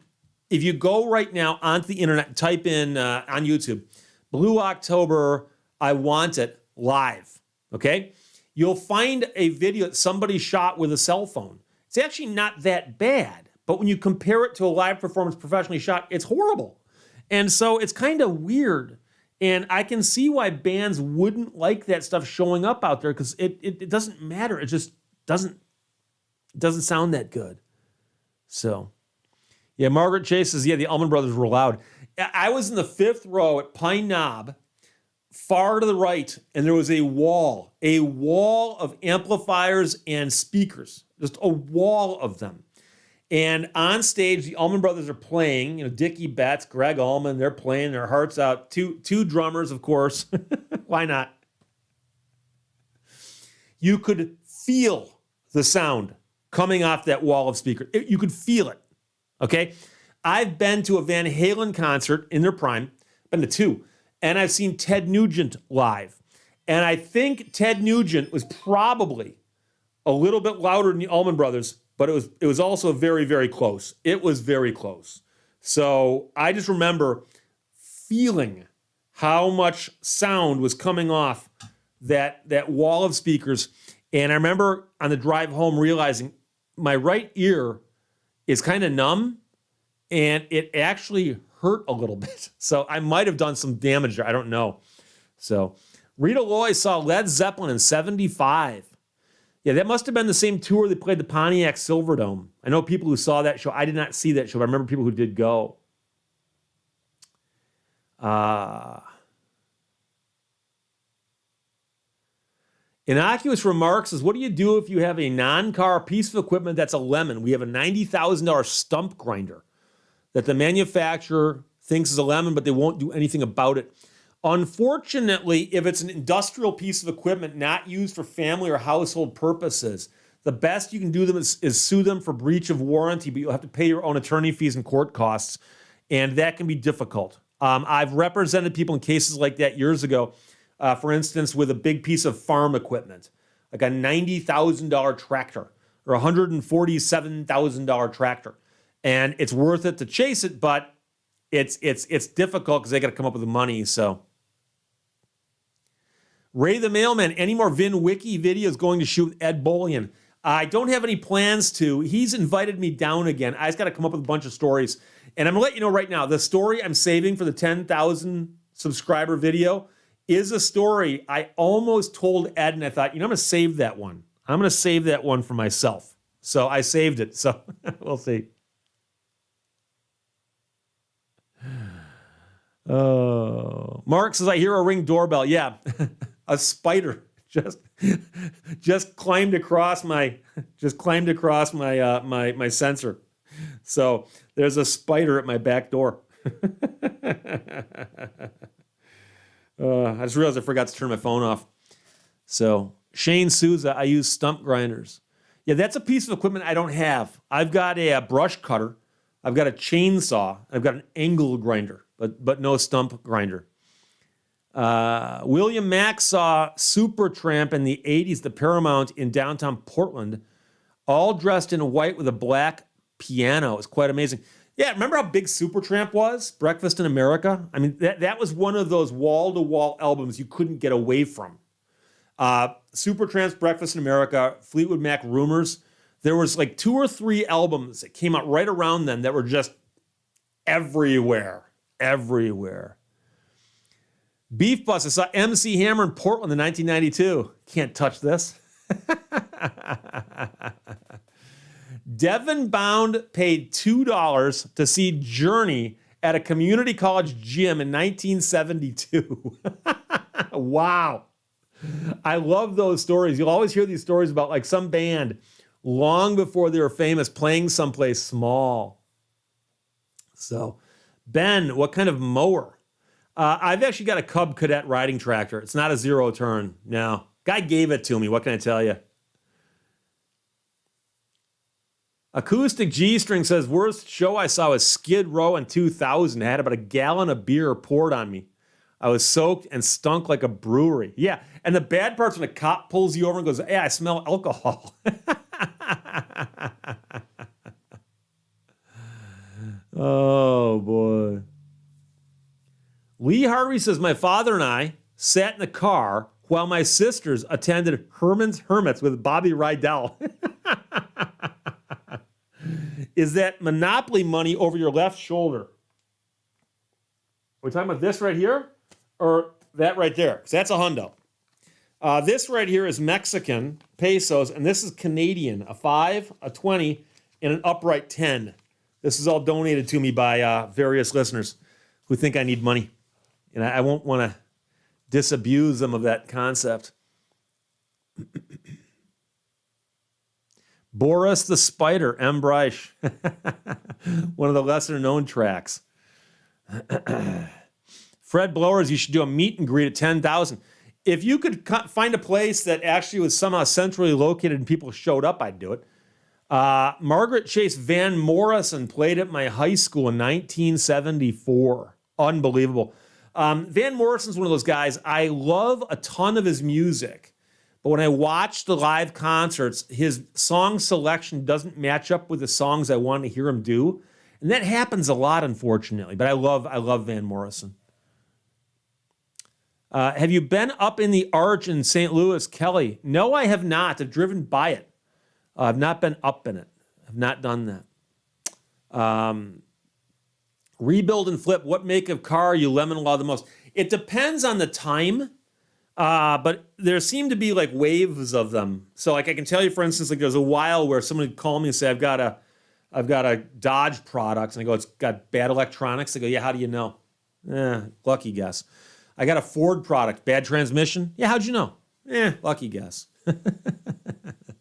if you go right now onto the internet and type in on YouTube, Blue October, I Want It live, okay? You'll find a video that somebody shot with a cell phone. It's actually not that bad, but when you compare it to a live performance professionally shot, it's horrible. And so it's kind of weird. And I can see why bands wouldn't like that stuff showing up out there because it doesn't matter. It just doesn't sound that good. So, yeah, Margaret Chase says, yeah, the Allman Brothers were loud. I was in the 5th row at Pine Knob, far to the right, and there was a wall of amplifiers and speakers, just a wall of them. And on stage, the Allman Brothers are playing, Dickie Betts, Greg Allman, they're playing their hearts out. Two drummers, of course. Why not? You could feel the sound coming off that wall of speakers. You could feel it, okay? I've been to a Van Halen concert in their prime, been to 2, and I've seen Ted Nugent live. And I think Ted Nugent was probably a little bit louder than the Allman Brothers, but it was also very, very close. It was very close. So I just remember feeling how much sound was coming off that wall of speakers. And I remember on the drive home realizing my right ear is kind of numb and it actually hurt a little bit. So I might have done some damage there. I don't know. So Rita Loy saw Led Zeppelin in 75. Yeah, that must have been the same tour they played the Pontiac Silverdome. I know people who saw that show. I did not see that show, but I remember people who did go. Innocuous Remarks says, what do you do if you have a non-car piece of equipment that's a lemon? We have a $90,000 stump grinder that the manufacturer thinks is a lemon, but they won't do anything about it. Unfortunately, if it's an industrial piece of equipment not used for family or household purposes, the best you can do them is sue them for breach of warranty, but you'll have to pay your own attorney fees and court costs, and that can be difficult. I've represented people in cases like that years ago, for instance, with a big piece of farm equipment, like a $90,000 tractor or a $147,000 tractor. And it's worth it to chase it, but it's difficult because they got to come up with the money, so. Ray the Mailman, any more Vin Wiki videos going to shoot with Ed Bolian? I don't have any plans to. He's invited me down again. I just got to come up with a bunch of stories. And I'm going to let you know right now, the story I'm saving for the 10,000 subscriber video is a story I almost told Ed, and I thought, I'm going to save that one. I'm going to save that one for myself. So I saved it. So we'll see. Oh, Mark says, I hear a Ring doorbell. Yeah, a spider just climbed across my my sensor. So there's a spider at my back door. I just realized I forgot to turn my phone off. So Shane Souza, I use stump grinders. Yeah, that's a piece of equipment I don't have. I've got a brush cutter. I've got a chainsaw. I've got an angle grinder, but no stump grinder. William Mack saw Supertramp in the 80s, the Paramount in downtown Portland, all dressed in white with a black piano. It was quite amazing. Yeah, remember how big Supertramp was? Breakfast in America? I mean, that was one of those wall-to-wall albums you couldn't get away from. Supertramp's Breakfast in America, Fleetwood Mac Rumors. There was like 2 or 3 albums that came out right around then that were just everywhere. Beef Bus, I saw MC Hammer in Portland in 1992. Can't touch this. Devin Bound paid $2 to see Journey at a community college gym in 1972. Wow. I love those stories. You'll always hear these stories about like some band long before they were famous playing someplace small. So, Ben, what kind of mower? I've actually got a Cub Cadet riding tractor. It's not a zero turn. No. Guy gave it to me. What can I tell you? Acoustic G-String says, worst show I saw was Skid Row in 2000. I had about a gallon of beer poured on me. I was soaked and stunk like a brewery. Yeah, and the bad part's when a cop pulls you over and goes, hey, I smell alcohol. Oh, boy. Lee Harvey says, my father and I sat in the car while my sisters attended Herman's Hermits with Bobby Rydell. Is that Monopoly money over your left shoulder? Are we talking about this right here or that right there? Because that's a hundo. This right here is Mexican pesos, and this is Canadian, a 5, a 20, and an upright 10. This is all donated to me by various listeners who think I need money. And I won't want to disabuse them of that concept. Boris the Spider, M. Bryce. One of the lesser known tracks. Fred Blowers, you should do a meet and greet at 10,000. If you could find a place that actually was somehow centrally located and people showed up, I'd do it. Margaret Chase Van Morrison played at my high school in 1974. Unbelievable. Van Morrison's one of those guys, I love a ton of his music. But when I watch the live concerts, his song selection doesn't match up with the songs I want to hear him do. And that happens a lot, unfortunately. But I love Van Morrison. Have you been up in the Arch in St. Louis, Kelly? No, I have not. I've driven by it. I've not been up in it. I've not done that. Rebuild and flip. What make of car you lemon law the most? It depends on the time. But there seem to be like waves of them. So like I can tell you, for instance, like there's a while where someone would call me and say, I've got a Dodge product. And I go, it's got bad electronics. They go, yeah, how do you know? Lucky guess. I got a Ford product, bad transmission. Yeah, how'd you know? Lucky guess.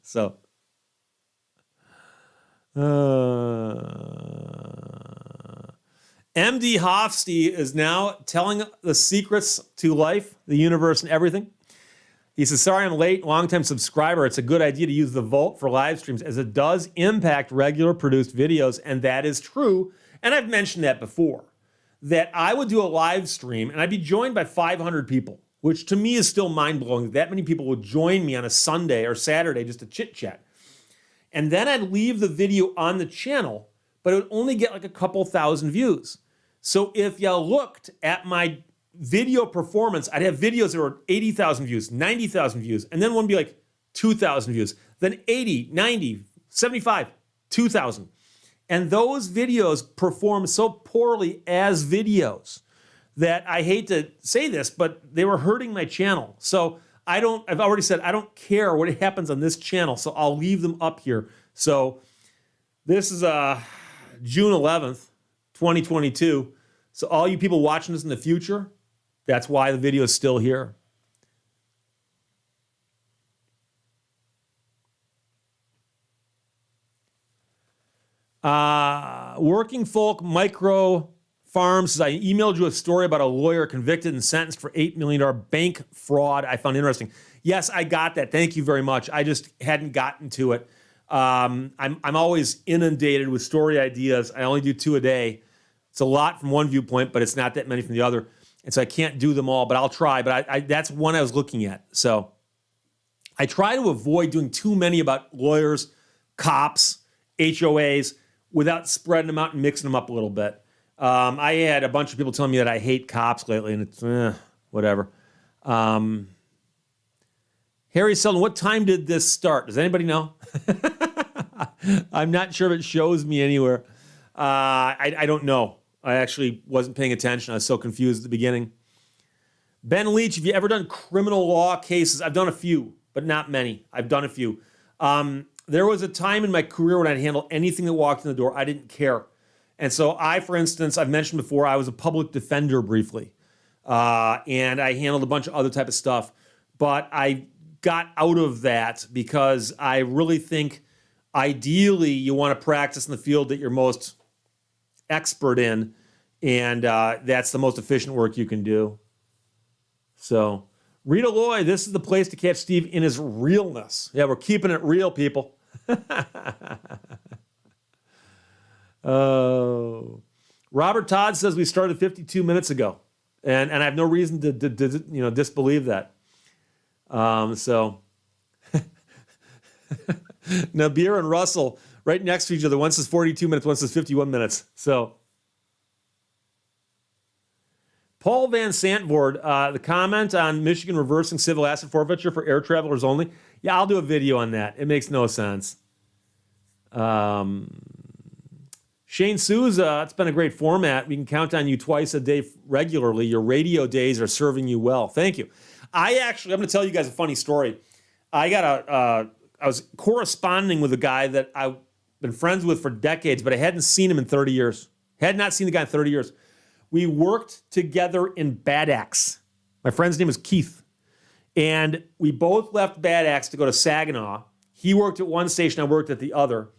So. MD Hofsty is now telling the secrets to life, the universe, and everything. He says, sorry I'm late, longtime subscriber. It's a good idea to use the Vault for live streams as it does impact regular produced videos, and that is true. And I've mentioned that before, that I would do a live stream and I'd be joined by 500 people, which to me is still mind-blowing. That many people would join me on a Sunday or Saturday just to chit-chat. And then I'd leave the video on the channel, but it would only get like a couple thousand views. So if you looked at my video performance, I'd have videos that were 80,000 views, 90,000 views, and then one would be like 2,000 views. then 80, 90, 75, 2,000. And those videos perform so poorly as videos that I hate to say this, but they were hurting my channel. So I've already said, I don't care what happens on this channel, so I'll leave them up here. So this is June 11th, 2022. So all you people watching this in the future, that's why the video is still here. Working Folk Micro Farms says, I emailed you a story about a lawyer convicted and sentenced for $8 million bank fraud. I found interesting. Yes, I got that. Thank you very much. I just hadn't gotten to it. I'm always inundated with story ideas. I only do 2 a day. It's a lot from one viewpoint, but it's not that many from the other. And so I can't do them all, but I'll try. But that's one I was looking at. So I try to avoid doing too many about lawyers, cops, HOAs, without spreading them out and mixing them up a little bit. I had a bunch of people telling me that I hate cops lately, and it's whatever. Harry Seldon, what time did this start? Does anybody know? I'm not sure if it shows me anywhere. I don't know. I actually wasn't paying attention. I was so confused at the beginning. Ben Leach, have you ever done criminal law cases? I've done a few, but not many. I've done a few. There was a time in my career when I'd handle anything that walked in the door. I didn't care. And so for instance, I've mentioned before, I was a public defender briefly. And I handled a bunch of other type of stuff. But I got out of that because I really think ideally you want to practice in the field that you're most expert in. And that's the most efficient work you can do. So, Rita Loy, this is the place to catch Steve in his realness. Yeah, we're keeping it real, people. Oh, Robert Todd says we started 52 minutes ago, and I have no reason to disbelieve that. So Nabir and Russell right next to each other. One says 42 minutes, one says 51 minutes. So Paul Van Santvoort, the comment on Michigan reversing civil asset forfeiture for air travelers only. Yeah, I'll do a video on that. It makes no sense. Shane Souza, it's been a great format. We can count on you twice a day regularly. Your radio days are serving you well. Thank you. I'm going to tell you guys a funny story. I was corresponding with a guy that I've been friends with for decades, but I hadn't seen him in 30 years. Had not seen the guy in 30 years. We worked together in Bad Axe. My friend's name was Keith. And we both left Bad Axe to go to Saginaw. He worked at one station, I worked at the other.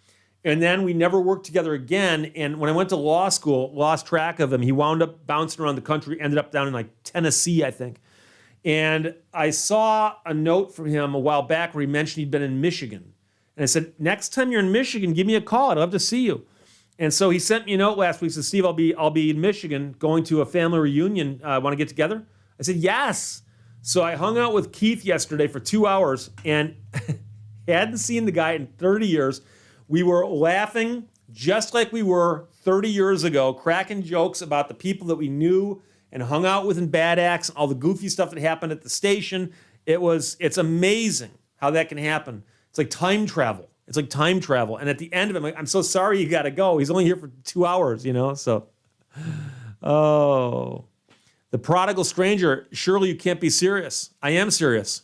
And then we never worked together again. And when I went to law school, lost track of him. He wound up bouncing around the country, ended up down in like Tennessee, I think. And I saw a note from him a while back where he mentioned he'd been in Michigan. And I said, next time you're in Michigan, give me a call. I'd love to see you. And so he sent me a note last week. He said, Steve, I'll be in Michigan going to a family reunion. Want to get together? I said, yes. So I hung out with Keith yesterday for 2 hours and hadn't seen the guy in 30 years. We were laughing just like we were 30 years ago, cracking jokes about the people that we knew and hung out with in Bad Axe, all the goofy stuff that happened at the station. It's amazing how that can happen. It's like time travel. And at the end of it, I'm so sorry you got to go. He's only here for 2 hours, So, the prodigal stranger, Shirley, you can't be serious. I am serious.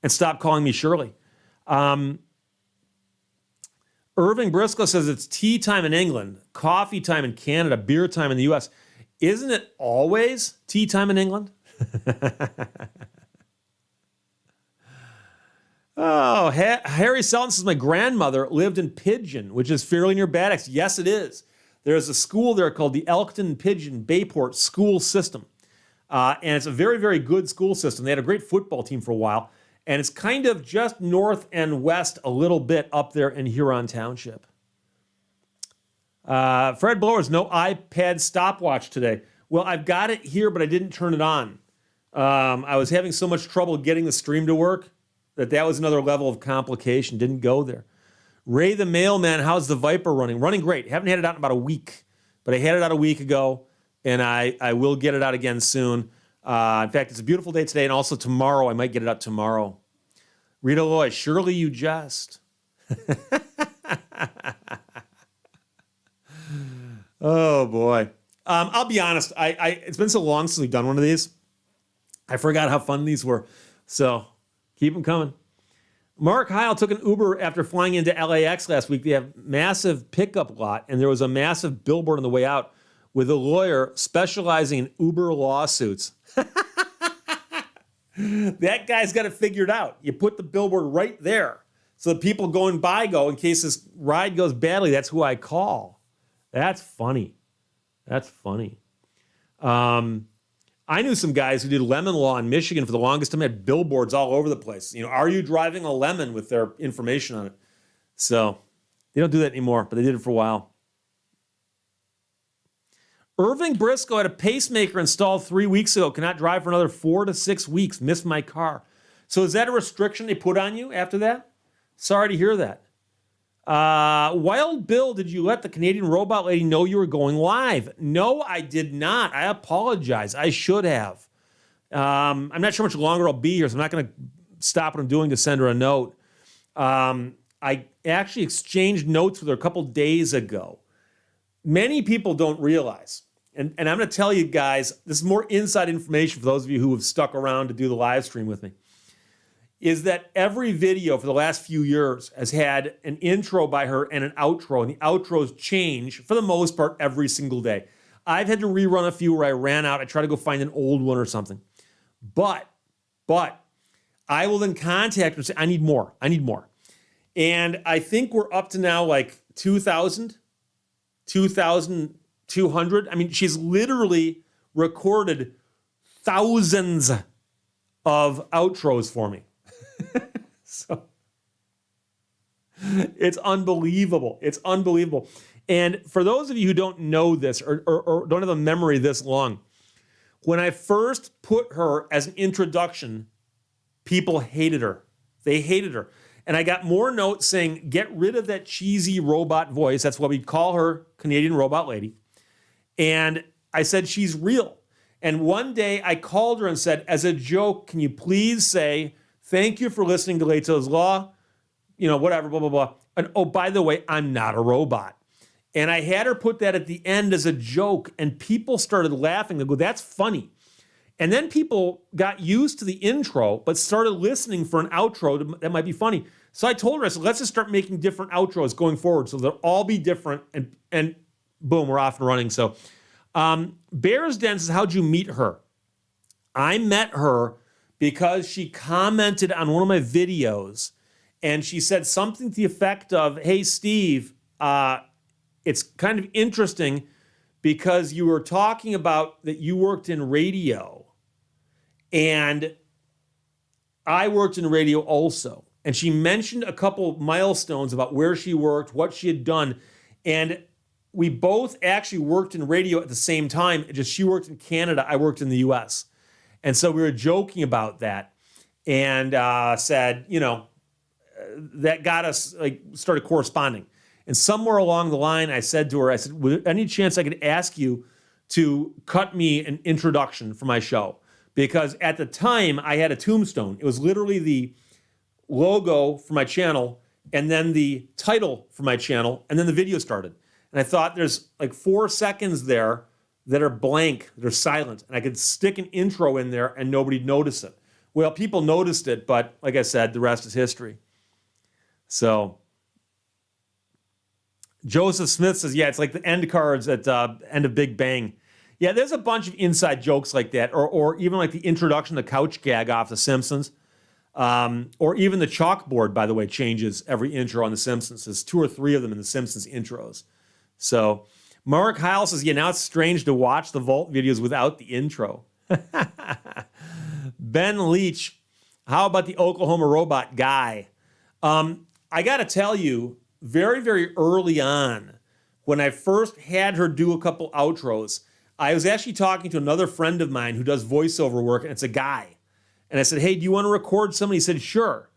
And stop calling me Shirley. Irving Briscoe says it's tea time in England, coffee time in Canada, beer time in the U.S. Isn't it always tea time in England? Oh, Harry Selton says my grandmother lived in Pigeon, which is fairly near Bad Axe. Yes, it is. There's a school there called the Elkton Pigeon Bayport School System. And it's a very, very good school system. They had a great football team for a while. And it's kind of just north and west a little bit up there in Huron Township. Fred Blowers, no iPad stopwatch today. Well, I've got it here, but I didn't turn it on. I was having so much trouble getting the stream to work that was another level of complication. Didn't go there. Ray the Mailman, how's the Viper running? Running great. Haven't had it out in about a week, but I had it out a week ago, and I will get it out again soon. In fact, it's a beautiful day today, and also tomorrow. I might get it out tomorrow. Rita Loy, surely you jest. Oh, boy. I'll be honest. It's been so long since we've done one of these. I forgot how fun these were. So keep them coming. Mark Heil took an Uber after flying into LAX last week. They have massive pickup lot, and there was a massive billboard on the way out with a lawyer specializing in Uber lawsuits. That guy's got it figured out. You put the billboard right there so the people going by go, in case this ride goes badly, that's who I call. That's funny. That's funny. I knew some guys who did lemon law in Michigan for the longest time, had billboards all over the place. You know, are you driving a lemon with their information on it? So they don't do that anymore, but they did it for a while. Irving Briscoe had a pacemaker installed 3 weeks ago, cannot drive for another 4 to 6 weeks, missed my car. So is that a restriction they put on you after that? Sorry to hear that. Wild Bill, did you let the Canadian robot lady know you were going live? No, I did not. I apologize. I should have. I'm not sure how much longer I'll be here, so I'm not going to stop what I'm doing to send her a note. I actually exchanged notes with her a couple days ago. Many people don't realize, and I'm going to tell you guys, this is more inside information for those of you who have stuck around to do the live stream with me, is that every video for the last few years has had an intro by her and an outro, and the outros change, for the most part, every single day. I've had to rerun a few where I ran out. I try to go find an old one or something. But I will then contact her and say, I need more. And I think we're up to now like 2,000, 2,200. I mean, she's literally recorded thousands of outros for me. So it's unbelievable. It's unbelievable. And for those of you who don't know this or don't have a memory this long, when I first put her as an introduction, people hated her. They hated her. And I got more notes saying, get rid of that cheesy robot voice. That's what we call her, Canadian robot lady. And I said, she's real. And one day I called her and said, as a joke, can you please say, thank you for listening to Lehto's Law, you know, whatever, blah, blah, blah. And oh, by the way, I'm not a robot. And I had her put that at the end as a joke, and people started laughing. They go, that's funny. And then people got used to the intro, but started listening for an outro that might be funny. So I told her, I said, let's just start making different outros going forward so they'll all be different, and boom, we're off and running. So Bears Den says, how'd you meet her? I met her because she commented on one of my videos, and she said something to the effect of, hey, Steve, it's kind of interesting because you were talking about that you worked in radio, and I worked in radio also. And she mentioned a couple milestones about where she worked, what she had done, and we both actually worked in radio at the same time. Just she worked in Canada, I worked in the US. And so we were joking about that, and said, you know, that got us, like, started corresponding. And somewhere along the line, I said to her, I said, would there any chance I could ask you to cut me an introduction for my show? Because at the time, I had a tombstone. It was literally the logo for my channel, and then the title for my channel, and then the video started. And I thought there's like 4 seconds there that are blank, that are silent, and I could stick an intro in there and nobody'd notice it. Well, people noticed it, but like I said, the rest is history. So Joseph Smith says, yeah, it's like the end cards at end of Big Bang. Yeah, there's a bunch of inside jokes like that, or even like the introduction to Couch Gag off The Simpsons, or even the chalkboard, by the way, changes every intro on The Simpsons. There's 2 or 3 of them in The Simpsons intros. So Mark Heil says, yeah, now it's strange to watch the Vault videos without the intro. Ben Leach, how about the Oklahoma robot guy? I got to tell you, very, very early on, when I first had her do a couple outros, I was actually talking to another friend of mine who does voiceover work, and it's a guy. And I said, hey, do you want to record somebody? He said, sure.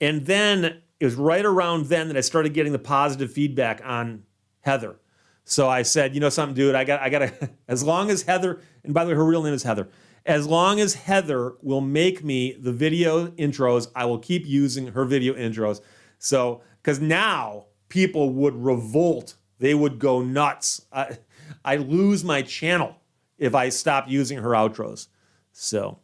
And then it was right around then that I started getting the positive feedback on Heather. So I said, you know something, dude, I got to, as long as Heather, and by the way, her real name is Heather, As long as Heather will make me the video intros, I will keep using her video intros. So, because now people would revolt. They would go nuts. I lose my channel if I stop using her outros. So.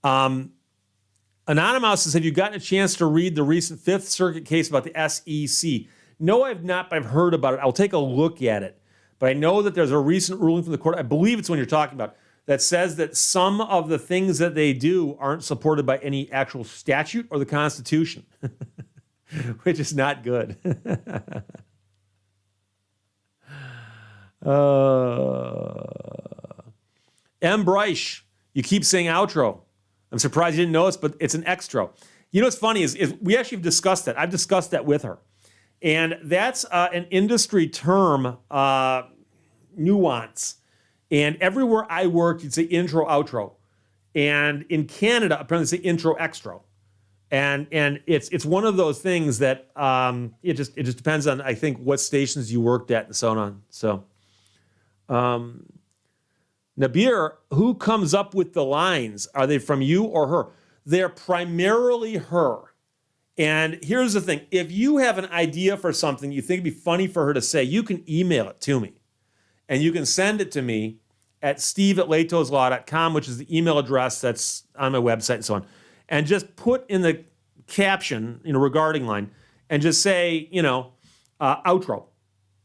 Anonymous says, have you gotten a chance to read the recent Fifth Circuit case about the SEC? No, I've not, but I've heard about it. I'll take a look at it. But I know that there's a recent ruling from the court, I believe it's one you're talking about, that says that some of the things that they do aren't supported by any actual statute or the Constitution, which is not good. M. Bryce, you keep saying outro. I'm surprised you didn't notice, but it's an extra. You know what's funny is we actually have discussed that. I've discussed that with her. And that's an industry term, nuance. And everywhere I worked, you'd say intro, outro. And in Canada, apparently they say intro, extra. And it's one of those things that it just depends on, I think, what stations you worked at and so on. So, Nabir, who comes up with the lines? Are they from you or her? They're primarily her. And here's the thing. If you have an idea for something you think it'd be funny for her to say, you can email it to me. And you can send it to me at steve@lehtoslaw.com, which is the email address that's on my website and so on. And just put in the caption, regarding line, and just say, outro.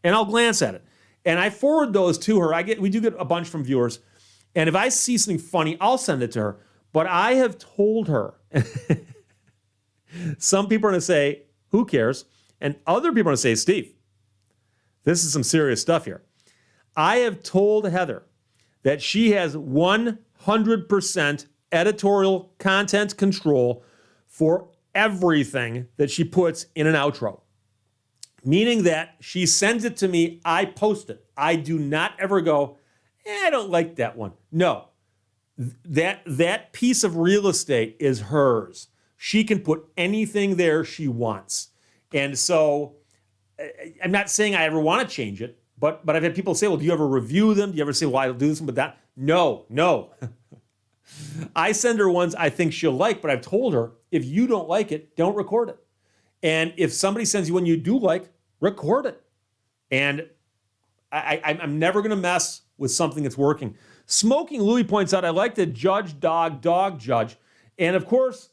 And I'll glance at it. And I forward those to her. We do get a bunch from viewers. And if I see something funny, I'll send it to her. But I have told her, some people are going to say, who cares? And other people are going to say, Steve, this is some serious stuff here. I have told Heather that she has 100% editorial content control for everything that she puts in an outro. Meaning that she sends it to me, I post it. I do not ever go, I don't like that one. No, that piece of real estate is hers. She can put anything there she wants. And so I'm not saying I ever want to change it, but I've had people say, well, do you ever review them? Do you ever say, well, I'll do this one, but that? No. I send her ones I think she'll like, but I've told her, if you don't like it, don't record it. And if somebody sends you one you do like, record it. And I'm never going to mess with something that's working. Smoking Louie points out, I like the judge, dog judge. And of course,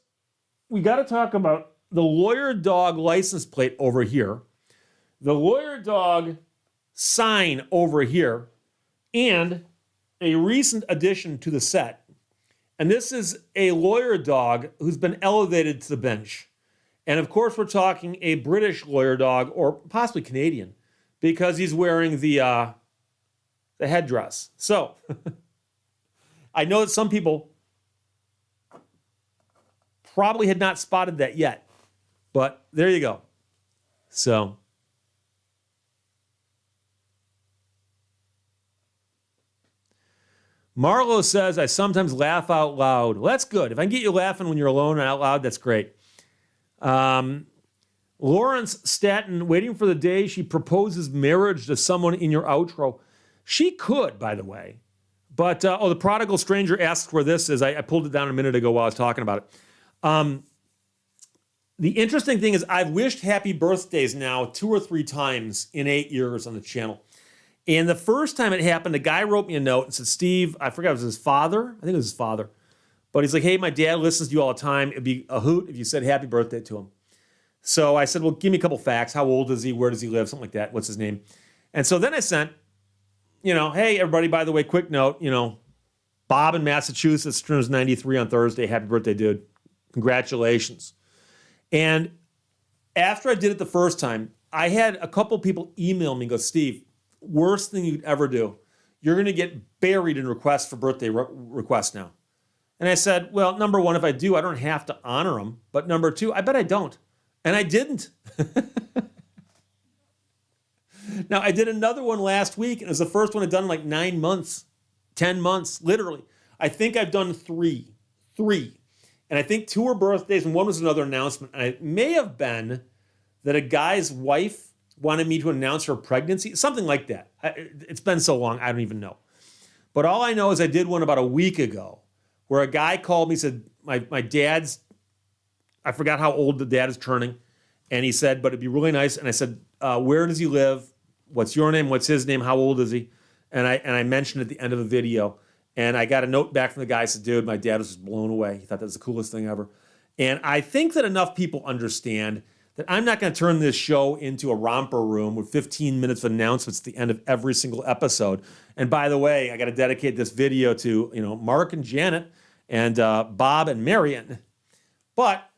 we got to talk about the lawyer dog license plate over here, the lawyer dog sign over here, and a recent addition to the set. And this is a lawyer dog who's been elevated to the bench. And of course, we're talking a British lawyer dog, or possibly Canadian, because he's wearing the headdress. So, I know that some people probably had not spotted that yet, but there you go. So, Marlo says, I sometimes laugh out loud. Well, that's good. If I can get you laughing when you're alone and out loud, that's great. Lawrence Staten, waiting for the day she proposes marriage to someone in your outro. She could, by the way. But, the prodigal stranger asks where this is. I pulled it down a minute ago while I was talking about it. The interesting thing is I've wished happy birthdays now 2 or 3 times in 8 years on the channel. And the first time it happened, a guy wrote me a note and said, Steve, I forgot, it was his father. I think it was his father. But he's like, hey, my dad listens to you all the time. It'd be a hoot if you said happy birthday to him. So I said, well, give me a couple facts. How old is he? Where does he live? Something like that. What's his name? And so then I sent, hey, everybody, by the way, quick note, Bob in Massachusetts turns 93 on Thursday. Happy birthday, dude. Congratulations. And after I did it the first time, I had a couple people email me and go, Steve, worst thing you'd ever do. You're going to get buried in requests for birthday requests now. And I said, well, number one, if I do, I don't have to honor them. But number two, I bet I don't. And I didn't. Now, I did another one last week, and it was the first one I'd done in like 9 months, 10 months, literally. I think I've done 3. And I think 2 were birthdays, and one was another announcement. And it may have been that a guy's wife wanted me to announce her pregnancy, something like that. It's been so long, I don't even know. But all I know is I did one about a week ago where a guy called me, said, my dad's, I forgot how old the dad is turning. And he said, but it'd be really nice. And I said, where does he live? What's your name? What's his name? How old is he? And I mentioned at the end of the video. And I got a note back from the guy. I said, dude, my dad was just blown away. He thought that was the coolest thing ever. And I think that enough people understand that I'm not going to turn this show into a romper room with 15 minutes of announcements at the end of every single episode. And by the way, I got to dedicate this video to, Mark and Janet and Bob and Marion. But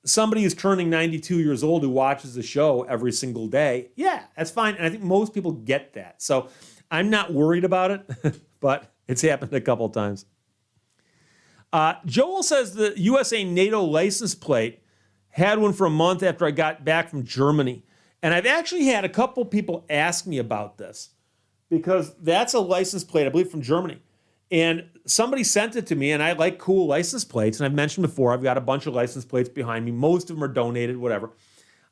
somebody who's turning 92 years old who watches the show every single day, yeah, that's fine. And I think most people get that. So I'm not worried about it, but it's happened a couple times. Joel says the USA NATO license plate had one for a month after I got back from Germany. And I've actually had a couple people ask me about this because that's a license plate, I believe, from Germany. And somebody sent it to me, and I like cool license plates. And I've mentioned before, I've got a bunch of license plates behind me. Most of them are donated, whatever.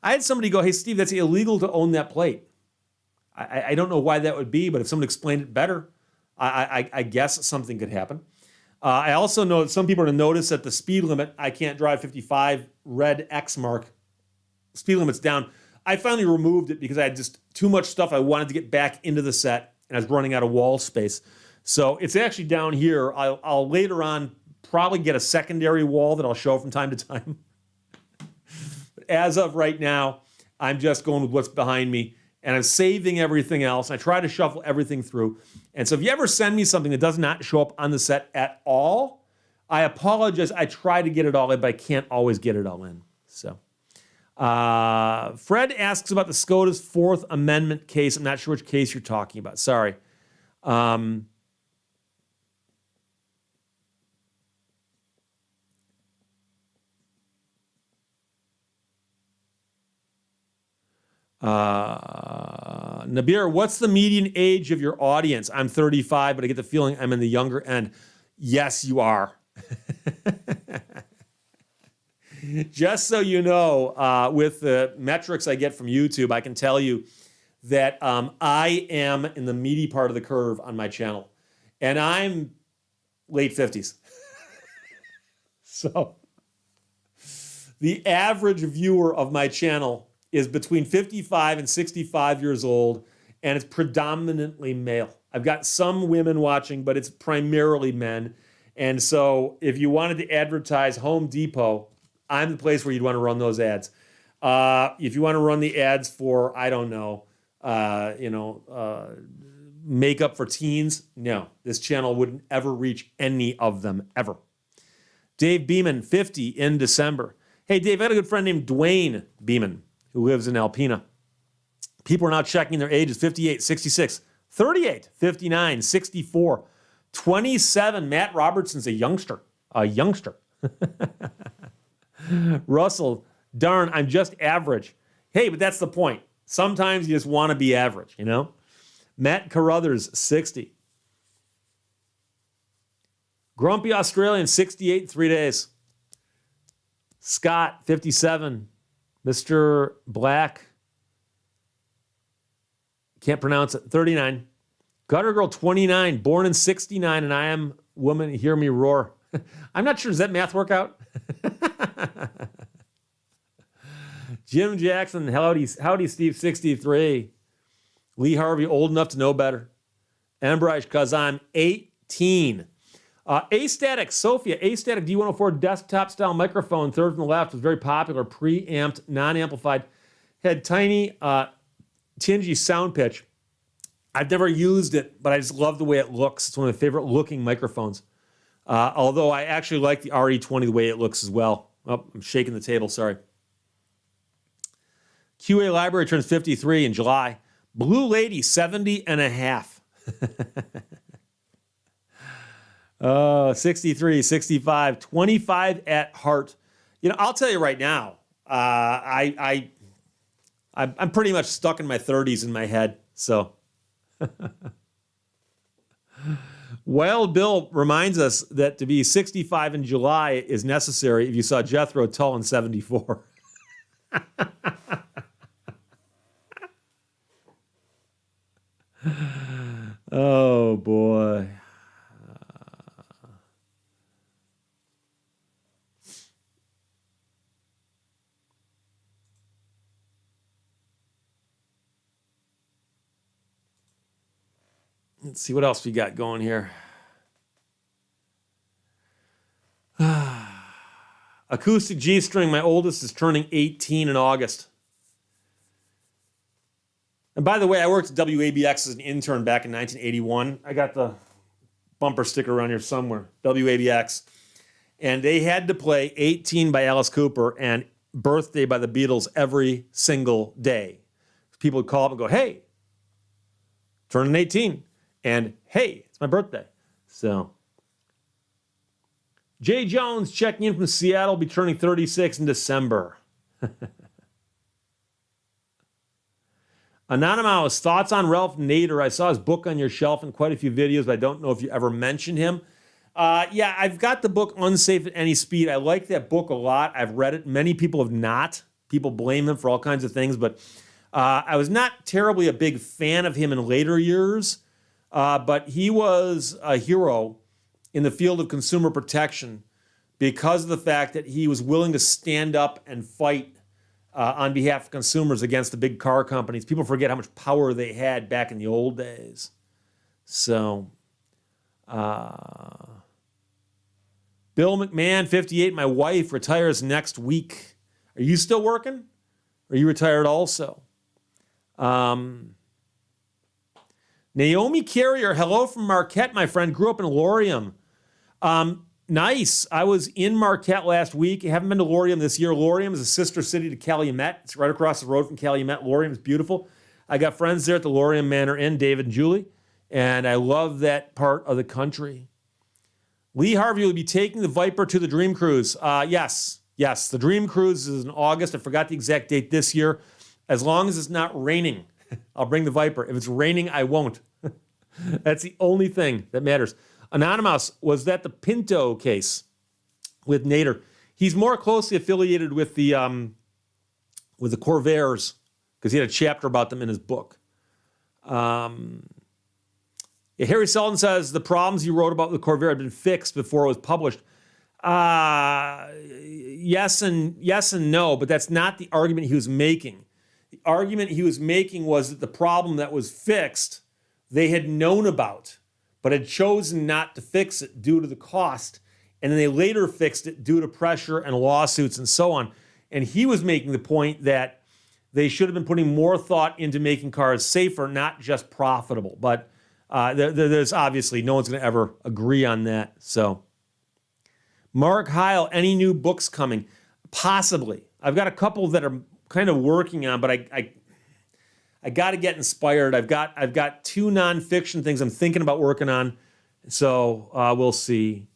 I had somebody go, hey, Steve, that's illegal to own that plate. I don't know why that would be, but if someone explained it better, I guess something could happen. I also know that some people are going to notice that the speed limit, I can't drive 55, red X mark, speed limit's down. I finally removed it because I had just too much stuff I wanted to get back into the set, and I was running out of wall space. So it's actually down here. I'll later on probably get a secondary wall that I'll show from time to time. But as of right now, I'm just going with what's behind me, and I'm saving everything else. I try to shuffle everything through. And so if you ever send me something that does not show up on the set at all, I apologize. I try to get it all in, but I can't always get it all in. So Fred asks about the SCOTUS Fourth Amendment case. I'm not sure which case you're talking about. Sorry. Nabir, what's the median age of your audience? I'm 35, but I get the feeling I'm in the younger end. Yes, you are. Just so you know, with the metrics I get from YouTube, I can tell you that I am in the meaty part of the curve on my channel. And I'm late 50s. So the average viewer of my channel is between 55 and 65 years old, and it's predominantly male. I've got some women watching, but it's primarily men. And so if you wanted to advertise Home Depot, I'm the place where you'd want to run those ads. If you want to run the ads for, I don't know, makeup for teens, no. This channel wouldn't ever reach any of them, ever. Dave Beeman, 50 in December. Hey, Dave, I had a good friend named Dwayne Beeman, who lives in Alpena. People are now checking their ages: 58, 66, 38, 59, 64, 27. Matt Robertson's a youngster. Russell, darn, I'm just average. Hey, but that's the point. Sometimes you just want to be average, you know? Matt Carruthers, 60. Grumpy Australian, 68 in 3 days. Scott, 57. Mr. Black, can't pronounce it, 39. Gutter Girl, 29, born in 69, and I am woman, hear me roar. I'm not sure, does that math work out? Jim Jackson, howdy Steve, 63. Lee Harvey, old enough to know better. Embridge, because I'm 18. A-Static, Sophia, A-Static D104 desktop style microphone, third from the left, was very popular, preamped, non-amplified, had tiny, tingy sound pitch. I've never used it, but I just love the way it looks. It's one of my favorite looking microphones. Although I actually like the RE20 the way it looks as well. Oh, I'm shaking the table, sorry. QA Library turns 53 in July. Blue Lady, 70 and a half. 63, 65, 25 at heart. You know, I'll tell you right now, I'm pretty much stuck in my 30s in my head. So, Wild Bill reminds us that to be 65 in July is necessary if you saw Jethro Tull in 74. Let's see what else we got going here. Acoustic G-string. My oldest is turning 18 in August. And by the way, I worked at WABX as an intern back in 1981. I got the bumper sticker around here somewhere, WABX. And they had to play 18 by Alice Cooper and Birthday by the Beatles every single day. People would call up and go, hey, turning 18. And hey, it's my birthday. So, Jay Jones checking in from Seattle, will be turning 36 in December. Anonymous, thoughts on Ralph Nader? I saw his book on your shelf in quite a few videos, but I don't know if you ever mentioned him. Yeah, I've got the book Unsafe at Any Speed. I like that book a lot. I've read it. Many people have not. People blame him for all kinds of things, but I was not terribly a big fan of him in later years, but he was a hero in the field of consumer protection because of the fact that he was willing to stand up and fight on behalf of consumers against the big car companies. People forget how much power they had back in the old days. So, Bill McMahon, 58, my wife retires next week. Are you still working? Or are you retired also? Naomi Carrier, hello from Marquette, my friend. Grew up in Laurium. Nice. I was in Marquette last week. I haven't been to Laurium this year. Laurium is a sister city to Calumet. It's right across the road from Calumet. Laurium is beautiful. I got friends there at the Laurium Manor Inn, David and Julie, and I love that part of the country. Lee Harvey will be taking the Viper to the Dream Cruise. Yes. The Dream Cruise is in August. I forgot the exact date this year. As long as it's not raining, I'll bring the Viper. If it's raining, I won't. That's the only thing that matters. Anonymous, was that the Pinto case with Nader? He's more closely affiliated with the Corvairs because he had a chapter about them in his book. Harry Selden says the problems he wrote about the Corvair had been fixed before it was published. Yes and no, but that's not the argument he was making. The argument he was making was that the problem that was fixed, they had known about, but had chosen not to fix it due to the cost. And then they later fixed it due to pressure and lawsuits and so on. And he was making the point that they should have been putting more thought into making cars safer, not just profitable. But there's obviously no one's going to ever agree on that. So, Mark Heil, any new books coming? Possibly. I've got a couple that are kind of working on, but I got to get inspired. I've got 2 nonfiction things I'm thinking about working on. So we'll see.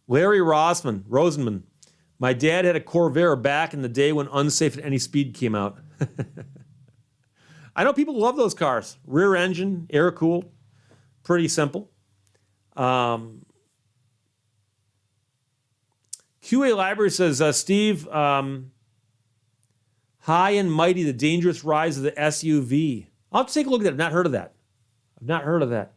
Larry Rosenman. My dad had a Corvair back in the day when Unsafe at Any Speed came out. I know people love those cars. Rear engine, air cooled, pretty simple. QA Library says, Steve, High and Mighty, The Dangerous Rise of the SUV. I'll have to take a look at that. I've not heard of that.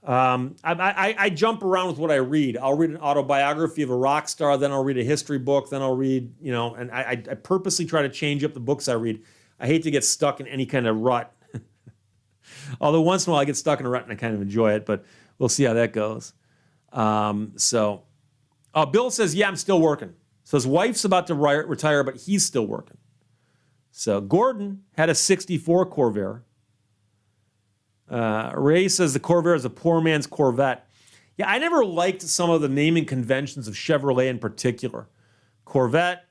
I jump around with what I read. I'll read an autobiography of a rock star, then I'll read a history book, then I'll read, and I purposely try to change up the books I read. I hate to get stuck in any kind of rut. Although once in a while I get stuck in a rut and I kind of enjoy it, but we'll see how that goes. Bill says, yeah, I'm still working. So his wife's about to retire, but he's still working. So Gordon had a 64 Corvair. Ray says the Corvair is a poor man's Corvette. Yeah, I never liked some of the naming conventions of Chevrolet in particular. Corvette,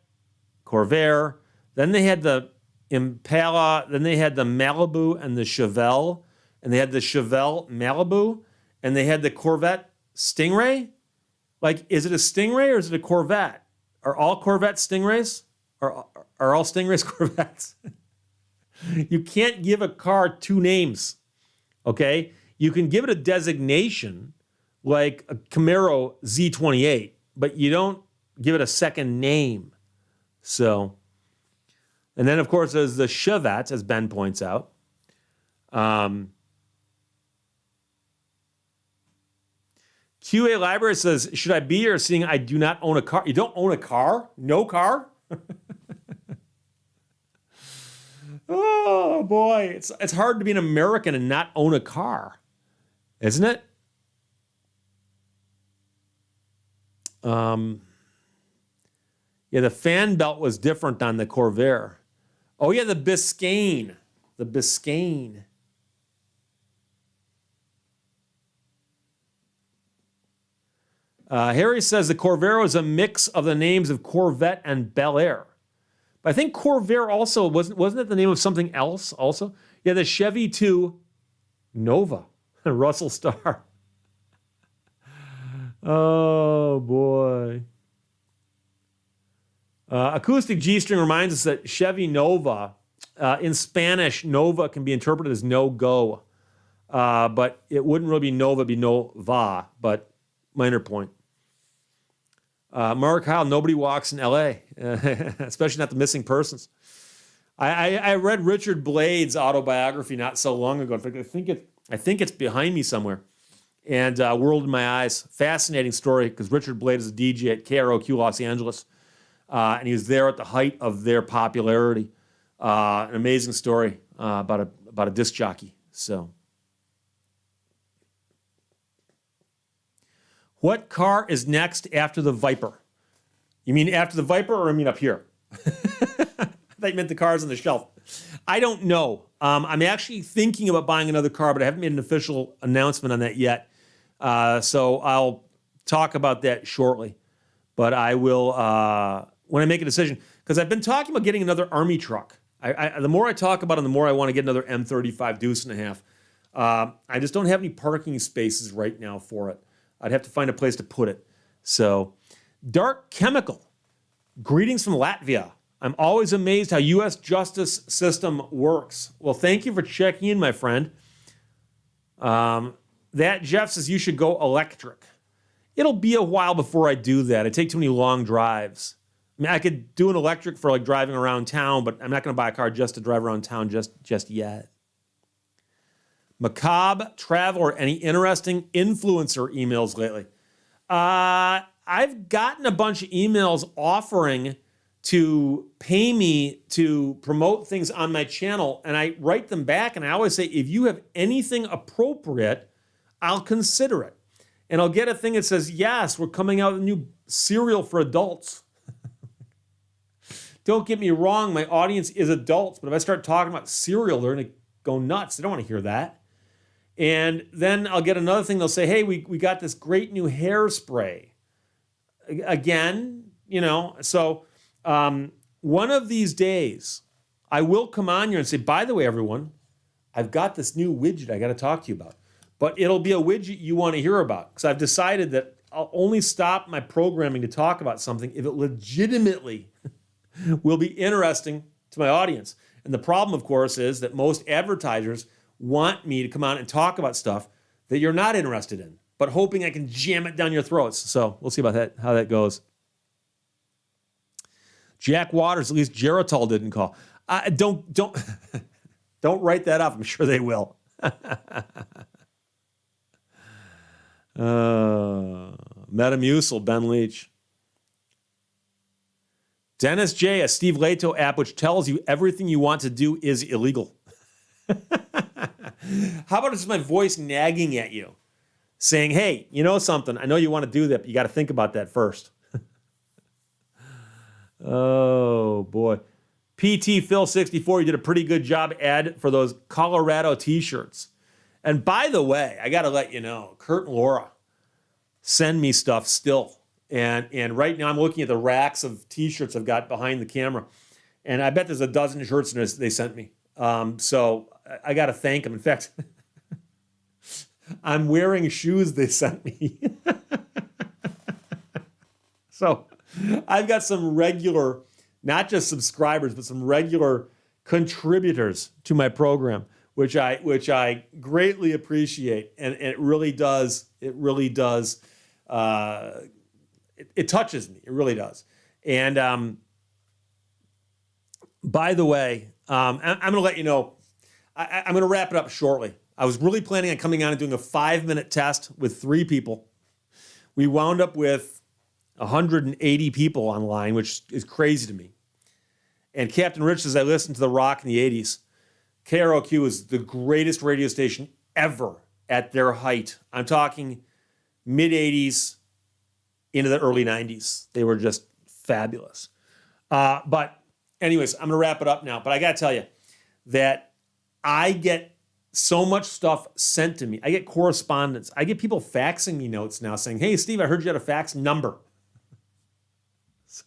Corvair, then they had the Impala, then they had the Malibu and the Chevelle, and they had the Chevelle Malibu, and they had the Corvette Stingray. Like, is it a Stingray or is it a Corvette? Are all Corvettes Stingrays? Are all Stingrays Corvettes? You can't give a car 2 names, okay? You can give it a designation like a Camaro Z28, but you don't give it a second name. So, and then, of course, there's the Chevette, as Ben points out. QA Library says, should I be here seeing I do not own a car? You don't own a car? No car? Oh, boy, it's hard to be an American and not own a car, isn't it? Yeah, the fan belt was different on the Corvair. Oh yeah, the Biscayne. The Biscayne. Harry says the Corvair is a mix of the names of Corvette and Bel Air. But I think Corvair also, wasn't it the name of something else also? Yeah, the Chevy 2 Nova. Russell Starr. Oh, boy. Acoustic G-string reminds us that Chevy Nova, in Spanish, Nova can be interpreted as no-go. But it wouldn't really be Nova, it'd be Nova. But minor point. Mark Howell, nobody walks in L.A., especially not the missing persons. I read Richard Blade's autobiography not so long ago. In fact, I think it's behind me somewhere. And World in My Eyes, fascinating story because Richard Blade is a DJ at KROQ Los Angeles, and he was there at the height of their popularity. An amazing story about a disc jockey. So, what car is next after the Viper? You mean after the Viper, or I mean up here? I thought you meant the cars on the shelf. I don't know. I'm actually thinking about buying another car, but I haven't made an official announcement on that yet. So I'll talk about that shortly. But I will, when I make a decision, because I've been talking about getting another Army truck. The more I talk about it, the more I want to get another M35 Deuce and a half. I just don't have any parking spaces right now for it. I'd have to find a place to put it. So, Dark Chemical, greetings from Latvia. I'm always amazed how U.S. justice system works. Well, thank you for checking in, my friend. That Jeff says you should go electric. It'll be a while before I do that. I take too many long drives. I mean, I could do an electric for like driving around town, but I'm not going to buy a car just to drive around town just yet. Macabre Traveler, any interesting influencer emails lately? I've gotten a bunch of emails offering to pay me to promote things on my channel, and I write them back, and I always say, if you have anything appropriate, I'll consider it. And I'll get a thing that says, yes, we're coming out with a new cereal for adults. Don't get me wrong, my audience is adults, but if I start talking about cereal, they're going to go nuts. They don't want to hear that. And then I'll get another thing. They'll say, hey, we got this great new hairspray. Again, so one of these days, I will come on here and say, by the way, everyone, I've got this new widget I got to talk to you about. But it'll be a widget you want to hear about, because I've decided that I'll only stop my programming to talk about something if it legitimately will be interesting to my audience. And the problem, of course, is that most advertisers want me to come on and talk about stuff that you're not interested in, but hoping I can jam it down your throats. So we'll see about that, how that goes. Jack Waters, at least Geritol didn't call. Don't don't write that off. I'm sure they will. Metamucil, Ben Leach. Dennis J, a Steve Lehto app which tells you everything you want to do is illegal. How about just my voice nagging at you, saying, hey, you know something? I know you want to do that, but you got to think about that first. Oh, boy. PT Phil 64, you did a pretty good job ad for those Colorado t-shirts. And by the way, I got to let you know, Kurt and Laura send me stuff still. And right now I'm looking at the racks of t-shirts I've got behind the camera. And I bet there's a dozen shirts they sent me. So I got to thank them. In fact, I'm wearing shoes they sent me. So I've got some regular, not just subscribers, but some regular contributors to my program, which I greatly appreciate. And it really does, it touches me. It really does. And by the way, I'm going to let you know, I'm going to wrap it up shortly. I was really planning on coming on and doing a 5-minute test with 3 people. We wound up with 180 people online, which is crazy to me. And Captain Rich says, I listened to The Rock in the 80s. KROQ is the greatest radio station ever at their height. I'm talking mid 80s into the early 90s. They were just fabulous. But anyways, I'm going to wrap it up now. But I got to tell you that I get so much stuff sent to me. I get correspondence. I get people faxing me notes now saying, hey, Steve, I heard you had a fax number. So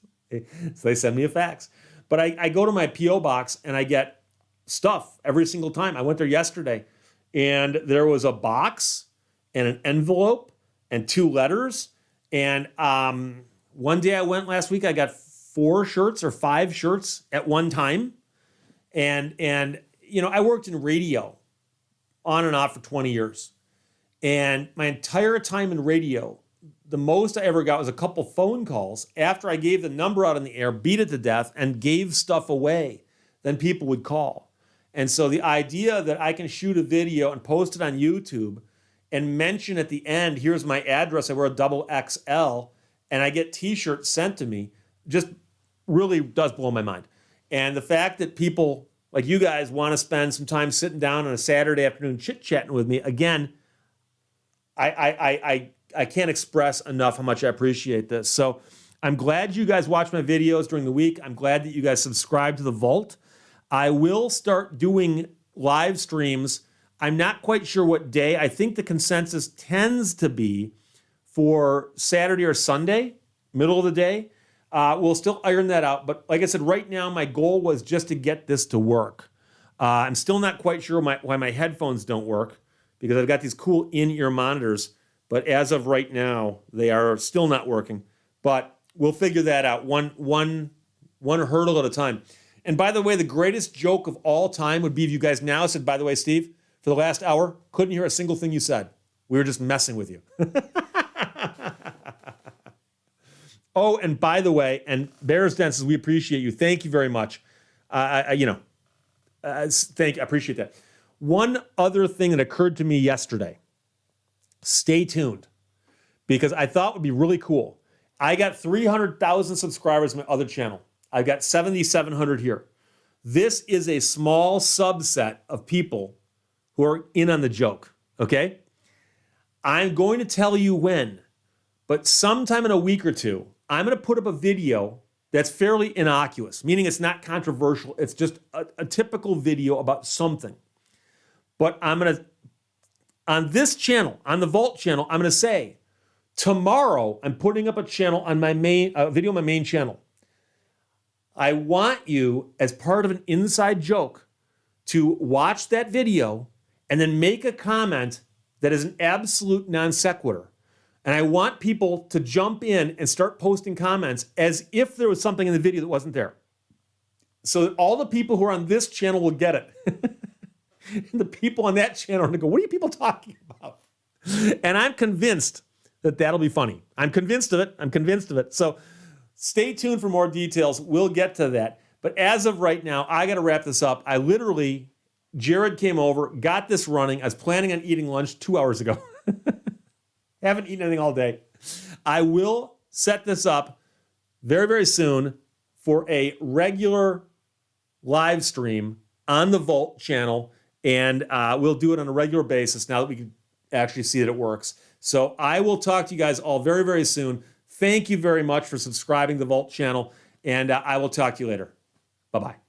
they send me a fax. But I go to my P.O. box and I get stuff every single time. I went there yesterday and there was a box and an envelope and 2 letters. And one day I went last week, I got 4 shirts or 5 shirts at one time. And you know, I worked in radio on and off for 20 years. And my entire time in radio, the most I ever got was a couple phone calls after I gave the number out on the air, beat it to death, and gave stuff away. Then people would call. And so the idea that I can shoot a video and post it on YouTube and mention at the end, here's my address, I wear a double XL, and I get t-shirts sent to me, just really does blow my mind. And the fact that people like you guys want to spend some time sitting down on a Saturday afternoon chit-chatting with me, again, I can't express enough how much I appreciate this. So I'm glad you guys watch my videos during the week. I'm glad that you guys subscribe to The Vault. I will start doing live streams. I'm not quite sure what day. I think the consensus tends to be for Saturday or Sunday, middle of the day. We'll still iron that out. But like I said, right now, my goal was just to get this to work. I'm still not quite sure why my headphones don't work because I've got these cool in-ear monitors. But as of right now, they are still not working. But we'll figure that out one hurdle at a time. And by the way, the greatest joke of all time would be if you guys now said, by the way, Steve, for the last hour, couldn't hear a single thing you said. We were just messing with you. Oh, and by the way, and Bears Dances, we appreciate you. Thank you very much. Thank you. I appreciate that. One other thing that occurred to me yesterday. Stay tuned, because I thought would be really cool. I got 300,000 subscribers on my other channel. I've got 7,700 here. This is a small subset of people who are in on the joke, okay? I'm going to tell you when, but sometime in a week or two, I'm going to put up a video that's fairly innocuous, meaning it's not controversial. It's just a typical video about something. But I'm going to, on this channel, on the Vault channel, I'm going to say, tomorrow I'm putting up a channel on my main, video on my main channel. I want you, as part of an inside joke, to watch that video and then make a comment that is an absolute non sequitur. And I want people to jump in and start posting comments as if there was something in the video that wasn't there. So that all the people who are on this channel will get it. And the people on that channel are going to go, what are you people talking about? And I'm convinced that that'll be funny. I'm convinced of it. So stay tuned for more details. We'll get to that. But as of right now, I got to wrap this up. Jared came over, got this running. I was planning on eating lunch 2 hours ago. Haven't eaten anything all day. I will set this up very, very soon for a regular live stream on the Vault channel. And we'll do it on a regular basis now that we can actually see that it works. So I will talk to you guys all very, very soon. Thank you very much for subscribing to the Vault channel. And I will talk to you later. Bye-bye.